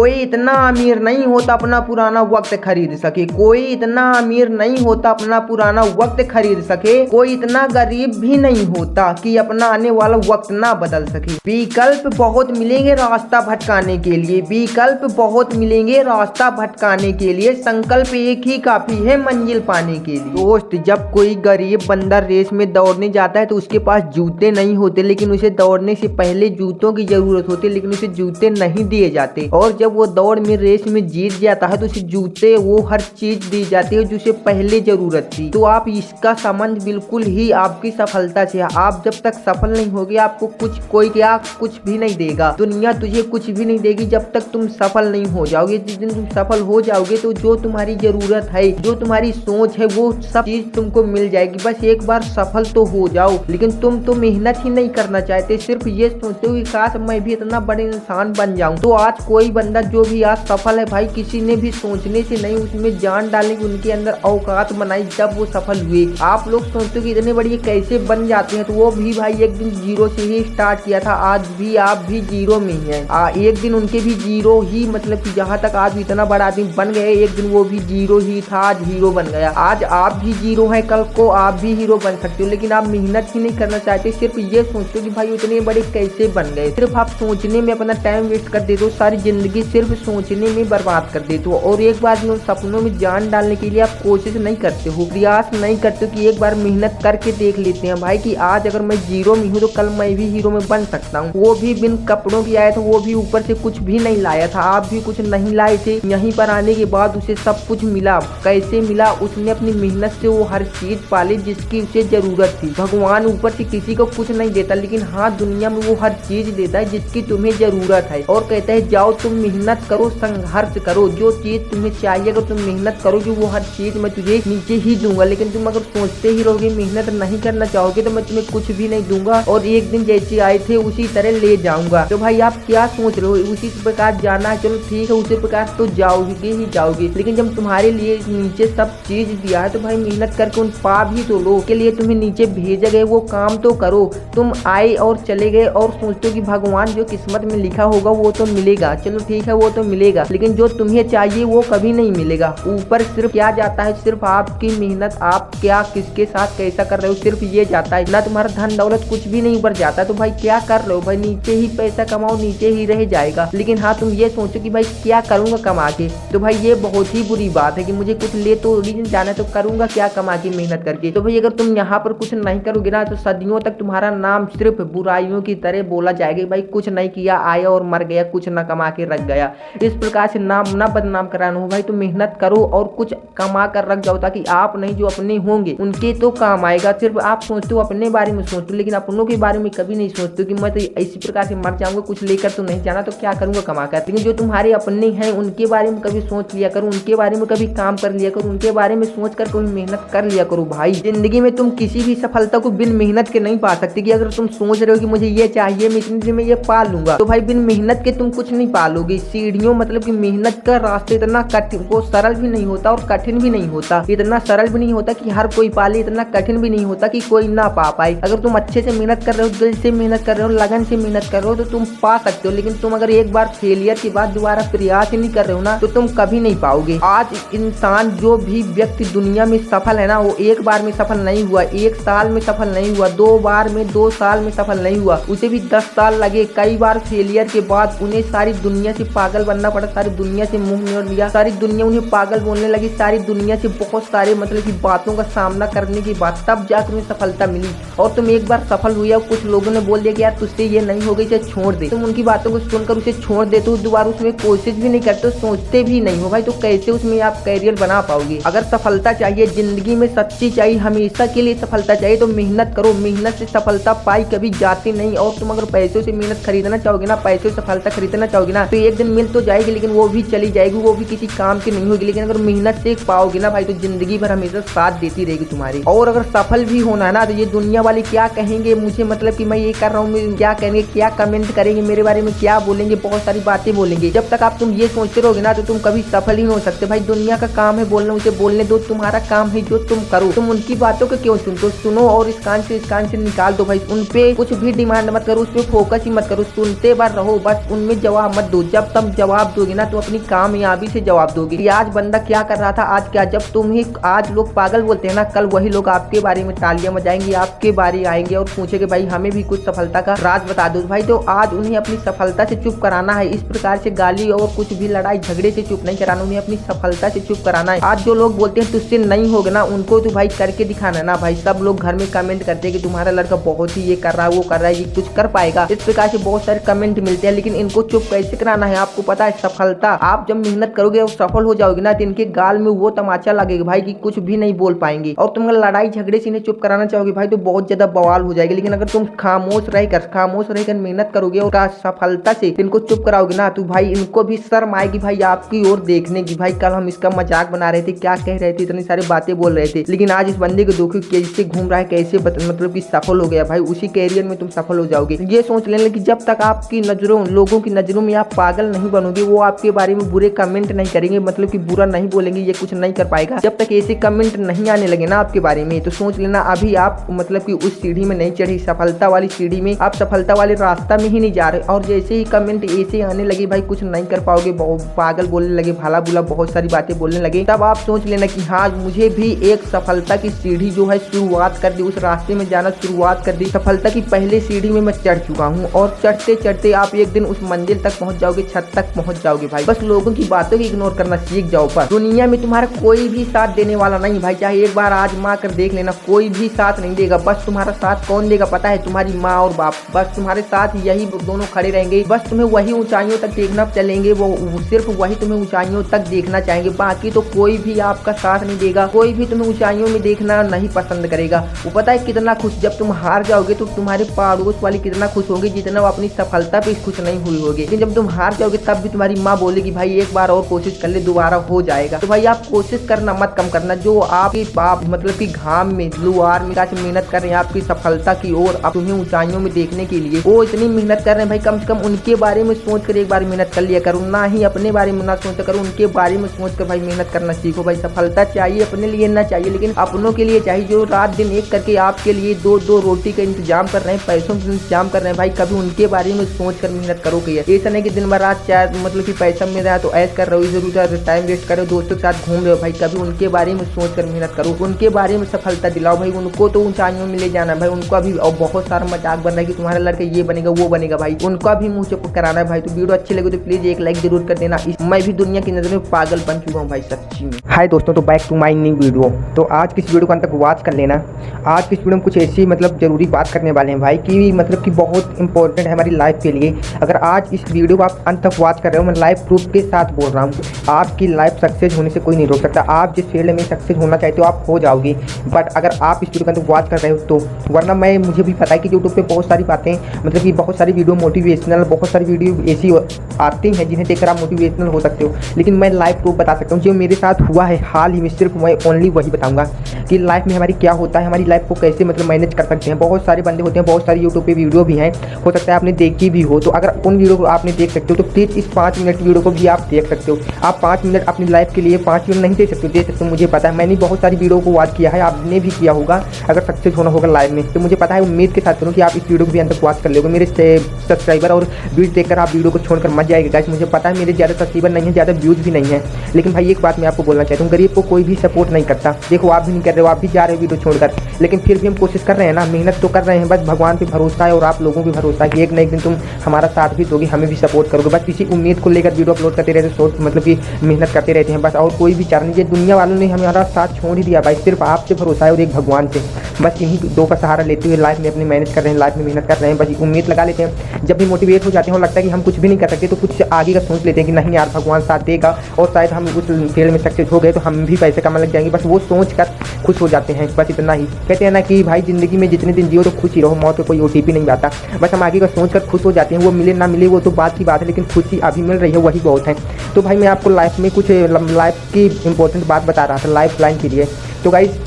कोई इतना अमीर नहीं होता अपना पुराना वक्त खरीद सके, कोई इतना अमीर नहीं होता अपना पुराना वक्त खरीद सके, कोई इतना गरीब भी नहीं होता कि अपना आने वाला वक्त ना बदल सके। विकल्प बहुत मिलेंगे रास्ता भटकाने के लिए, विकल्प बहुत मिलेंगे रास्ता भटकाने के लिए, संकल्प एक ही काफी है मंजिल पाने के लिए। दोस्त, जब कोई गरीब बंदा रेस में दौड़ने जाता है तो उसके पास जूते नहीं होते, लेकिन उसे दौड़ने से पहले जूतों की जरूरत होती है, लेकिन उसे जूते नहीं दिए जाते। और जब वो दौड़ में रेस में जीत जाता है तो उसे जूते वो हर चीज दी जाती है जो उसे पहले जरूरत थी। तो आप इसका संबंध बिल्कुल ही आपकी सफलता से है। आप जब तक सफल नहीं होगे आपको कोई क्या कुछ भी नहीं देगा, दुनिया तुझे कुछ भी नहीं देगी जब तक तुम सफल नहीं हो जाओगे। जिस दिन तुम सफल हो जाओगे तो जो तुम्हारी जरूरत है, जो तुम्हारी सोच है, वो सब चीज तुमको मिल जाएगी। बस एक बार सफल तो हो जाओ। लेकिन तुम तो मेहनत ही नहीं करना चाहते, सिर्फ ये सोचते हो कि काश मैं भी इतना बड़े इंसान बन जाऊं। तो आज कोई बंदा जो भी आज सफल है भाई, किसी ने भी सोचने से नहीं, उसमें जान डालने की उनके अंदर औकात बनाई जब वो सफल हुए। आप लोग सोचते हो कि इतने बड़ी कैसे बन जाते हैं, तो वो भी भाई एक दिन जीरो से ही स्टार्ट किया था। आज भी आप भी जीरो में ही हैं। एक दिन उनके भी जीरो ही, मतलब कि जहाँ तक आज इतना बड़ा आदमी बन गए, एक दिन वो भी जीरो ही था, आज हीरो बन गया। आज आप भी जीरो हैं, कल को आप भी हीरो बन सकते हो, लेकिन आप मेहनत ही नहीं करना चाहते। सिर्फ ये सोचते हो कि भाई इतने बड़े कैसे बन गए। सिर्फ आप सोचने में अपना टाइम वेस्ट कर देते हो, सारी जिंदगी सिर्फ सोचने में बर्बाद कर देते हो। और एक बार उन सपनों में जान डालने के लिए आप कोशिश नहीं करते हो, प्रयास नहीं करते हो कि एक बार मेहनत करके देख लेते हैं भाई कि आज अगर मैं जीरो में हूँ तो कल मैं भी हीरो में बन सकता हूँ। वो भी बिन कपड़ों की आया था, वो भी ऊपर से कुछ भी नहीं लाया था, आप भी कुछ नहीं लाए थे। यहीं पर आने के बाद उसे सब कुछ मिला। कैसे मिला? उसने अपनी मेहनत से वो हर चीज पाली जिसकी उसे जरूरत थी। भगवान ऊपर से किसी को कुछ नहीं देता, लेकिन हाँ दुनिया में वो हर चीज देता है जिसकी तुम्हें जरूरत है। और कहता है जाओ तुम मेहनत करो, संघर्ष करो, जो चीज तुम्हें चाहिए अगर तुम मेहनत करोगे वो हर चीज मैं तुझे नीचे ही दूंगा। लेकिन तुम अगर सोचते ही रहोगे, मेहनत नहीं करना चाहोगे तो मैं तुम्हें कुछ भी नहीं दूंगा और एक दिन जैसे आए थे उसी तरह ले जाऊंगा। तो भाई आप क्या सोच रहे हो? उसी प्रकार जाना है, चलो ठीक है, उसी प्रकार तो जाओगे ही जाओगे। लेकिन जब तुम्हारे लिए नीचे सब चीज दिया है तो भाई मेहनत करके उन पा भी तो लो। के लिए तुम्हें नीचे भेजा गए वो काम तो करो। तुम आए और चले गए और सोचते हो कि भगवान जो किस्मत में लिखा होगा वो तो मिलेगा, चलो ठीक है वो तो मिलेगा, लेकिन जो तुम्हें चाहिए वो कभी नहीं मिलेगा। ऊपर सिर्फ क्या जाता है, सिर्फ आपकी मेहनत, आप क्या किसके साथ कैसा कर रहे हो, सिर्फ ये जाता है ना। तुम्हारा धन दौलत कुछ भी नहीं ऊपर जाता। तो भाई क्या कर रहे हो भाई? नीचे ही पैसा कमाओ, नीचे ही रह जाएगा। लेकिन हाँ तुम ये सोचो कि भाई क्या करूंगा कमा के, तो भाई ये बहुत ही बुरी बात है कि मुझे कुछ ले तो ओरिजिन जाना है तो करूंगा क्या कमा के मेहनत करके। तो भाई अगर तुम यहाँ पर कुछ नहीं करोगे ना तो सदियों तक तुम्हारा नाम सिर्फ बुराइयों की तरह बोला जाएगा। भाई कुछ नहीं किया, आया और मर गया, कुछ ना कमा के रख गया। इस प्रकार से नाम ना बदनाम कराना हो भाई, तो मेहनत करो और कुछ कमा कर रख जाओ ताकि आप नहीं जो अपने होंगे उनके तो काम आएगा। सिर्फ आप सोचते हो अपने बारे में सोचते हो, लेकिन अपनों के बारे में कभी नहीं सोचते कि मैं तो इसी प्रकार से मर जाऊंगा, कुछ लेकर तो नहीं जाना, तो क्या करूंगा कमा कर। लेकिन जो तुम्हारे अपने हैं उनके बारे में कभी सोच लिया करो, उनके बारे में कभी काम कर लिया करो, उनके बारे में सोच कर कोई मेहनत कर लिया करो। भाई जिंदगी में तुम किसी भी सफलता को बिन मेहनत के नहीं पा सकते। कि अगर तुम सोच रहे हो कि मुझे ये चाहिए, मैं इतनी देर में ये पा लूंगा, तो भाई बिन मेहनत के तुम कुछ नहीं पालोगे। सीढ़ियों मतलब कि मेहनत का रास्ता इतना कठिन, वो सरल भी नहीं होता और कठिन भी नहीं होता। इतना सरल भी नहीं होता कि हर कोई पाले, इतना कठिन भी नहीं होता कि कोई ना पा पाए। अगर तुम अच्छे से मेहनत कर रहे हो, दिल से मेहनत कर रहे हो, लगन से मेहनत कर रहे हो तो तुम पा सकते हो। लेकिन तुम अगर एक बार फेलियर के बाद दोबारा प्रयास ही नहीं कर रहे हो ना तो तुम कभी नहीं पाओगे। आज इंसान, जो भी व्यक्ति दुनिया में सफल है ना, वो एक बार में सफल नहीं हुआ, एक साल में सफल नहीं हुआ, 2 बार में 2 साल में सफल नहीं हुआ, उसे भी 10 साल लगे। कई बार फेलियर के बाद उन्हें सारी दुनिया से पागल बनना पड़ा, सारी दुनिया से मुंह मोड़ लिया, सारी दुनिया उन्हें पागल बोलने लगी, सारी दुनिया से बहुत सारे मतलब की बातों का सामना करने के बाद तब जाकर उन्हें सफलता मिली। और तुम एक बार सफल हुई और कुछ लोगों ने बोल दिया कि यार तुझसे ये नहीं हो गई, इसे छोड़ दे। तुम उनकी बातों को सुनकर उसे छोड़ देते हो, दोबारा उसमें कोशिश भी नहीं करते, सोचते भी नहीं हो भाई, तो कैसे उसमें आप कैरियर बना पाओगे? अगर सफलता चाहिए जिंदगी में, सच्ची चाहिए, हमेशा के लिए सफलता चाहिए तो मेहनत करो। मेहनत से सफलता पाई कभी जाती नहीं। और तुम अगर पैसों से मेहनत खरीदना चाहोगे ना, पैसों से सफलता खरीदना चाहोगे ना, तो एक दिन मिल तो जाएगी लेकिन वो भी चली जाएगी, वो भी किसी काम की नहीं होगी। लेकिन अगर मेहनत से पाओगे ना भाई तो जिंदगी भर हमेशा साथ देती रहेगी तुम्हारी। और अगर सफल भी होना है ना तो ये दुनिया वाले क्या कहेंगे मुझे, मतलब कि मैं ये कर रहा हूँ, क्या कहेंगे, क्या कमेंट करेंगे मेरे बारे में, क्या बोलेंगे, बहुत सारी बातें बोलेंगे। जब तक आप तुम ये सोचते रहोगे ना तो तुम कभी सफल ही नहीं हो सकते। भाई दुनिया का काम है बोलना, उसे बोलने दो, तुम्हारा काम है जो तुम करो। तुम उनकी बातों को क्यों सुनते हो? सुनो और इस कान से निकाल दो भाई। उन पे कुछ भी डिमांड मत करो, उस पर फोकस ही मत करो, सुनते बार रहो, बस उनमें जवाब मत दो। जब तब जवाब दोगे ना तो अपनी कामयाबी से जवाब दोगे कि आज बंदा क्या कर रहा था, आज क्या। जब तुम्हें आज लोग पागल बोलते हैं ना, कल वही लोग आपके बारे में तालियां बजाएंगे, आपके बारे आएंगे और पूछेंगे भाई हमें भी कुछ सफलता का राज बता दो भाई। तो आज उन्हें अपनी सफलता से चुप कराना है, इस प्रकार से गाली और कुछ भी लड़ाई झगड़े से चुप नहीं कराना, उन्हें अपनी सफलता से चुप कराना है। आज जो लोग बोलते हैं तुझसे नहीं होगा ना, उनको तो भाई करके दिखाना ना भाई। सब लोग घर में कमेंट करते हैं कि तुम्हारा लड़का बहुत ही ये कर रहा है, वो कर रहा है, ये कुछ कर पाएगा, इस प्रकार से बहुत सारे कमेंट मिलते हैं। लेकिन इनको चुप कैसे कराना है आपको पता है। सफलता आप जब मेहनत करोगे और सफल हो जाओगे ना, तो इनके गाल में वो तमाचा लगेगा भाई कि कुछ भी नहीं बोल पाएंगे। और तुम लड़ाई झगड़े से इन्हें चुप कराना चाहोगे भाई तो बहुत ज्यादा बवाल हो जाएगी। लेकिन अगर तुम खामोश रहकर मेहनत करोगे और सफलता से इनको चुप कराओगे ना, तो भाई इनको भी शर्म आएगी भाई आपकी ओर देखने की। भाई कल हम इसका मजाक बना रहे थे, क्या कह रहे थे, इतनी सारी बातें बोल रहे थे, लेकिन आज इस बंदे को देखो कैसे घूम रहा है, कैसे मतलब कि सफल हो गया भाई। उसी कैरियर में तुम सफल हो जाओगे। ये सोच लेना कि जब तक आपकी नजरों लोगों की नजरों में आप पागल नहीं बनोगे, वो आपके बारे में बुरे कमेंट नहीं करेंगे, मतलब कि बुरा नहीं बोलेंगे, ये कुछ नहीं कर पाएगा, जब तक ऐसे कमेंट नहीं आने लगे ना आपके बारे में, तो सोच लेना अभी आप मतलब कि उस सीढ़ी में नहीं चढ़ी, सफलता वाली सीढ़ी में, आप सफलता वाले रास्ता में ही नहीं जा रहे। और जैसे ही कमेंट ऐसे आने लगे भाई कुछ नहीं कर पाओगे, पागल बोलने लगे, भला बुला बहुत सारी बातें बोलने लगे, तब आप सोच लेना कि हाँ मुझे भी एक सफलता की सीढ़ी जो है शुरुआत कर दी, उस रास्ते में जाना शुरुआत कर दी। सफलता की पहले सीढ़ी में मैं चढ़ चुका हूँ और चढ़ते चढ़ते आप एक दिन उस मंजिल तक पहुंच जाओगे, छत तक पहुंच जाओगे भाई। बस लोगों की बातों को इग्नोर करना सीख जाओ। पर दुनिया में तुम्हारा कोई भी साथ देने वाला नहीं भाई, चाहे एक बार आजमा कर देख लेना, कोई भी साथ नहीं देगा। बस तुम्हारा साथ कौन देगा पता है, तुम्हारी माँ और बाप, बस तुम्हारे साथ यही दोनों खड़े रहेंगे। बस तुम्हें वही ऊंचाइयों तक देखना चलेंगे, वो सिर्फ वही तुम्हें ऊंचाइयों तक देखना चाहेंगे, बाकी तो कोई भी आपका साथ नहीं देगा, कोई भी तुम्हें ऊंचाइयों में देखना नहीं पसंद करेगा। वो पता है कितना खुश, जब तुम हार जाओगे तो तुम्हारे पड़ोस वाले कितना खुश होंगे, जितना वो अपनी सफलता पे खुश नहीं हुई होगी। लेकिन जब तुम हार जाओगे तब भी तुम्हारी माँ बोलेगी भाई एक बार और कोशिश कर ले, दोबारा हो जाएगा। तो भाई आप कोशिश करना मत कम करना, जो आपके बाप मतलब कि घाम में लुआर में मेहनत कर रहे हैं आपकी सफलता की ओर, अब तुम्हें ऊंचाइयों में देखने के लिए, वो इतनी मेहनत कर रहे हैं भाई, कम से कम उनके बारे में सोच कर एक बार मेहनत कर लिया करो, ना ही अपने बारे में ना सोचा करो, उनके बारे में सोच कर भाई मेहनत करना सीखो भाई। सफलता चाहिए अपने लिए ना चाहिए, लेकिन अपनों के लिए चाहिए, जो रात दिन एक करके आपके लिए दो रोटी का इंतजाम कर रहे हैं, पैसों का इंतजाम कर रहे हैं भाई, कभी उनके बारे में सोच कर मेहनत करो। ऐसा नहीं कि दिन भर रात चार मतलब कि पैसा मिल रहा है तो ऐसा कर रहे हो, जरूर टाइम वेस्ट करो, दोस्तों के साथ घूम रहे हो भाई, कभी उनके बारे में सोच कर मेहनत करो, उनके बारे में सफलता दिलाओ भाई, उनको तो ऊंचाइयों में ले जाना भाई। उनको अभी बहुत सारा मजाक बन रहा है कि तुम्हारा लड़का ये बनेगा वो बनेगा भाई, उनका भी मुंह चुप कराना है भाई। तो वीडियो अच्छी लगे तो प्लीज एक लाइक जरूर कर देना। मैं भी दुनिया की नजर में पागल बन चुका हूँ भाई सच्ची में। हाय दोस्तों, तो back to my new video. तो आज किस वीडियो को अंत तक वॉच कर लेना। आज की वीडियो में कुछ ऐसी मतलब जरूरी बात करने वाले हैं भाई कि मतलब कि बहुत इंपॉर्टेंट है हमारी लाइफ के लिए। अगर आज इस वीडियो को आप अंत तक वॉच कर रहे हो, मैं लाइव प्रूफ के साथ बोल रहा हूँ, आपकी लाइफ सक्सेस होने से कोई नहीं रोक सकता। आप जिस फील्ड में सक्सेस होना चाहते हो आप हो जाओगे, बट अगर आप इस वीडियो को अंत तक वॉच कर रहे हो तो, वरना मुझे भी पता है कि यूट्यूब पे बहुत सारी बातें मतलब कि बहुत सारी वीडियो मोटिवेशनल, बहुत सारी वीडियो ऐसी आती हैं जिन्हें देखकर आप मोटिवेशनल हो सकते हो, लेकिन मैं लाइव प्रूफ बता सकता हूँ जो मेरे साथ हुआ है हाल ही में। सिर्फ मैं ओनली वही बताऊंगा कि लाइफ में हमारी क्या होता है, हमारी लाइफ को कैसे मतलब मैनेज कर सकते हैं। बहुत सारे बंदे होते हैं, बहुत सारी यूट्यूब पे वीडियो भी हैं, हो सकता है आपने देखी भी हो। तो अगर उन वीडियो को आपने देख सकते हो तो प्लीज़ इस 5 मिनट वीडियो को भी आप देख सकते हो। आप 5 मिनट अपनी लाइफ के लिए 5 मिनट नहीं दे सकते हो, मुझे पता है, मैंने बहुत सारी वीडियो को वॉच किया है, आपने भी किया होगा। अगर सक्सेस होना होगा लाइफ में तो मुझे पता है, उम्मीद के साथ करूँ कि आप इस वीडियो को भी अंत तक वॉच कर लोगे। मेरे सब्सक्राइबर और व्यूज देखकर आप वीडियो को छोड़कर मत जाएगा गाइस, मुझे पता है मेरे ज़्यादा सब्सक्राइबर नहीं है, ज़्यादा व्यूज भी नहीं है, लेकिन भाई एक बात मैं आपको बोलना चाहता हूँ, गरीब को कोई भी सपोर्ट नहीं करता। देखो आप भी नहीं कर रहे हो, आप भी जा रहे हो वीडियो छोड़कर, लेकिन फिर भी हम कोशिश कर रहे हैं ना, मेहनत तो कर रहे हैं, बस भगवान पे भरोसा है और आप लोगों पे भरोसा है कि एक न एक दिन तुम हमारा साथ भी दोगे, हमें भी सपोर्ट करोगे। बस इसी उम्मीद को लेकर वीडियो अपलोड करते रहते हैं, मतलब कि मेहनत करते रहते हैं बस, और कोई भी चार नहीं। ये दुनिया वालों ने हमारा साथ छोड़ ही दिया भाई, सिर्फ आपसे भरोसा है और एक भगवान से, बस इन्हीं दो का सहारा लेते हुए लाइफ में अपनी मैनेज कर रहे हैं, लाइफ में मेहनत कर रहे हैं, बस उम्मीद लगा लेते हैं। जब भी मोटिवेट हो जाते हैं और लगता है कि हम कुछ भी नहीं कर सकते तो कुछ आगे का सोच लेते हैं कि नहीं यार भगवान साथ देगा और शायद हम उस फील्ड में सक्सेस हो गए तो हम भी पैसे कमाने लग जाएंगे, बस वो सोच कर खुश हो जाते हैं। बस इतना ही कहते हैं ना कि भाई जिंदगी में जितने दिन जियो तो खुश ही रहो, मौत का कोई OTP नहीं आता। बस हम आगे का सोच कर खुश हो जाते हैं, वो मिले ना मिले वो तो बात की बात है, लेकिन खुशी अभी मिल रही है वही बहुत है। तो भाई मैं आपको लाइफ में कुछ लाइफ की इंपॉर्टेंट बात बता रहा था लाइफ लाइन के लिए। तो गाइस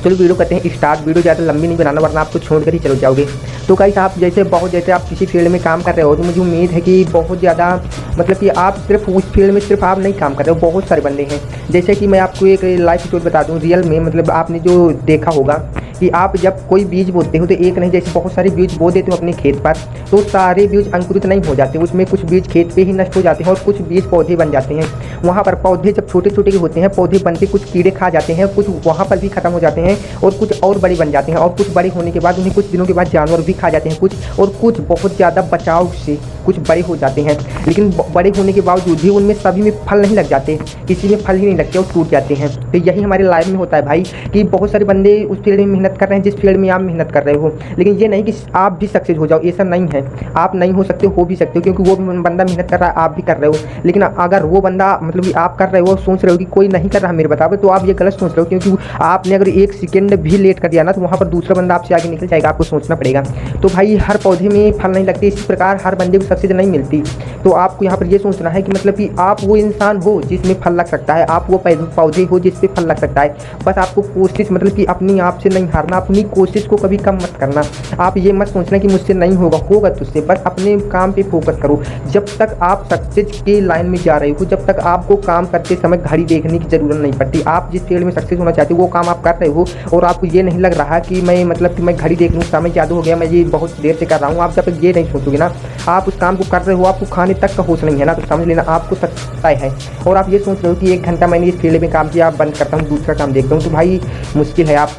चलो वीडियो करते हैं स्टार्ट। वीडियो ज़्यादा लंबी नहीं बनाना वरना आपको छोड़कर ही चले जाओगे। तो गाइस आप जैसे आप किसी फील्ड में काम कर रहे हो तो मुझे उम्मीद है कि बहुत ज़्यादा मतलब कि आप सिर्फ उस फील्ड में सिर्फ आप नहीं काम कर रहे हो, बहुत सारे बंदे हैं। जैसे कि मैं आपको एक लाइफ स्टोरी बता दूँ रियल में, मतलब आपने जो देखा होगा कि आप जब कोई बीज बोते हो तो एक नहीं, जैसे बहुत सारे बीज बो देते हो अपने खेत पर, तो सारे बीज अंकुरित नहीं हो जाते, उसमें कुछ बीज खेत पे ही नष्ट हो जाते हैं और कुछ बीज पौधे बन जाते हैं। वहाँ पर पौधे जब छोटे छोटे होते हैं, पौधे बनते कुछ कीड़े खा जाते हैं, कुछ वहाँ पर भी खत्म हो जाते हैं और कुछ और बड़े बन जाते हैं, और कुछ बड़े होने के बाद उन्हें कुछ दिनों के बाद जानवर भी खा जाते हैं कुछ, और कुछ बहुत ज़्यादा बचाव से कुछ बड़े हो जाते हैं, लेकिन बड़े होने के बावजूद भी उनमें सभी में फल नहीं लग जाते, किसी में फल ही नहीं लगते और टूट जाते हैं। तो यही हमारे लाइफ में होता है भाई, कि बहुत सारे बंदे उस फील्ड में मेहनत कर रहे हैं जिस फील्ड में आप मेहनत कर रहे हो, लेकिन ये नहीं कि आप भी सक्सेस हो जाओ, ऐसा नहीं है। आप नहीं हो सकते हो भी सकते हो, क्योंकि वो बंदा मेहनत कर रहा है, आप भी कर रहे हो। लेकिन अगर वो बंदा मतलब कि आप कर रहे हो, सोच रहे हो कि कोई नहीं कर रहा मेरे बतावे, तो आप ये गलत सोच रहे हो, क्योंकि आपने अगर एक सेकेंड भी लेट कर दिया ना, तो वहाँ पर दूसरा बंदा आपसे आगे निकल जाएगा, आपको सोचना पड़ेगा। तो भाई हर पौधे में फल नहीं लगते, इसी प्रकार हर बंदे को सक्सेस नहीं मिलती। तो आपको यहाँ पर ये सोचना है कि मतलब कि आप वो इंसान हो जिसमें फल लग सकता है, आप वो पौधे हो जिस पे फल लग सकता है। बस आपको कोशिश मतलब कि अपनी आप से नहीं हारना, अपनी कोशिश को कभी कम मत करना। आप ये मत सोचना कि मुझसे नहीं होगा, होगा तुझसे, बस अपने काम पे फोकस करो। जब तक आप सक्सेस के लाइन में जा रहे हो, जब तक आपको काम करते समय घड़ी देखने की जरूरत नहीं पड़ती। आप जिस फील्ड में सक्सेस होना चाहते हो वो काम आप कर रहे हो और आपको ये नहीं लग रहा कि मैं मतलब कि मैं घड़ी देख लूँ, समय ज़्यादा हो गया, मैं ये बहुत देर से कर रहा हूँ। आप जब तक ये नहीं सोचोगे ना, आप उस काम को कर रहे हो, आपको खाने तक का होश नहीं है ना, तो समझ लेना आपको सकता है। और आप ये सोच रहे हो कि 1 घंटा मैंने इस फील्ड में काम किया, आप बंद करता हूँ, दूसरा काम देखता हूँ, तो भाई मुश्किल है। आप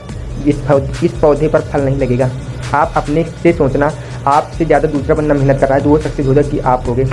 इस पौधे पर फल नहीं लगेगा। आप अपने से सोचना, आपसे ज़्यादा दूसरा बंदा मेहनत कर रहा है तो वो सक्सेस हो जाए कि आप होगे।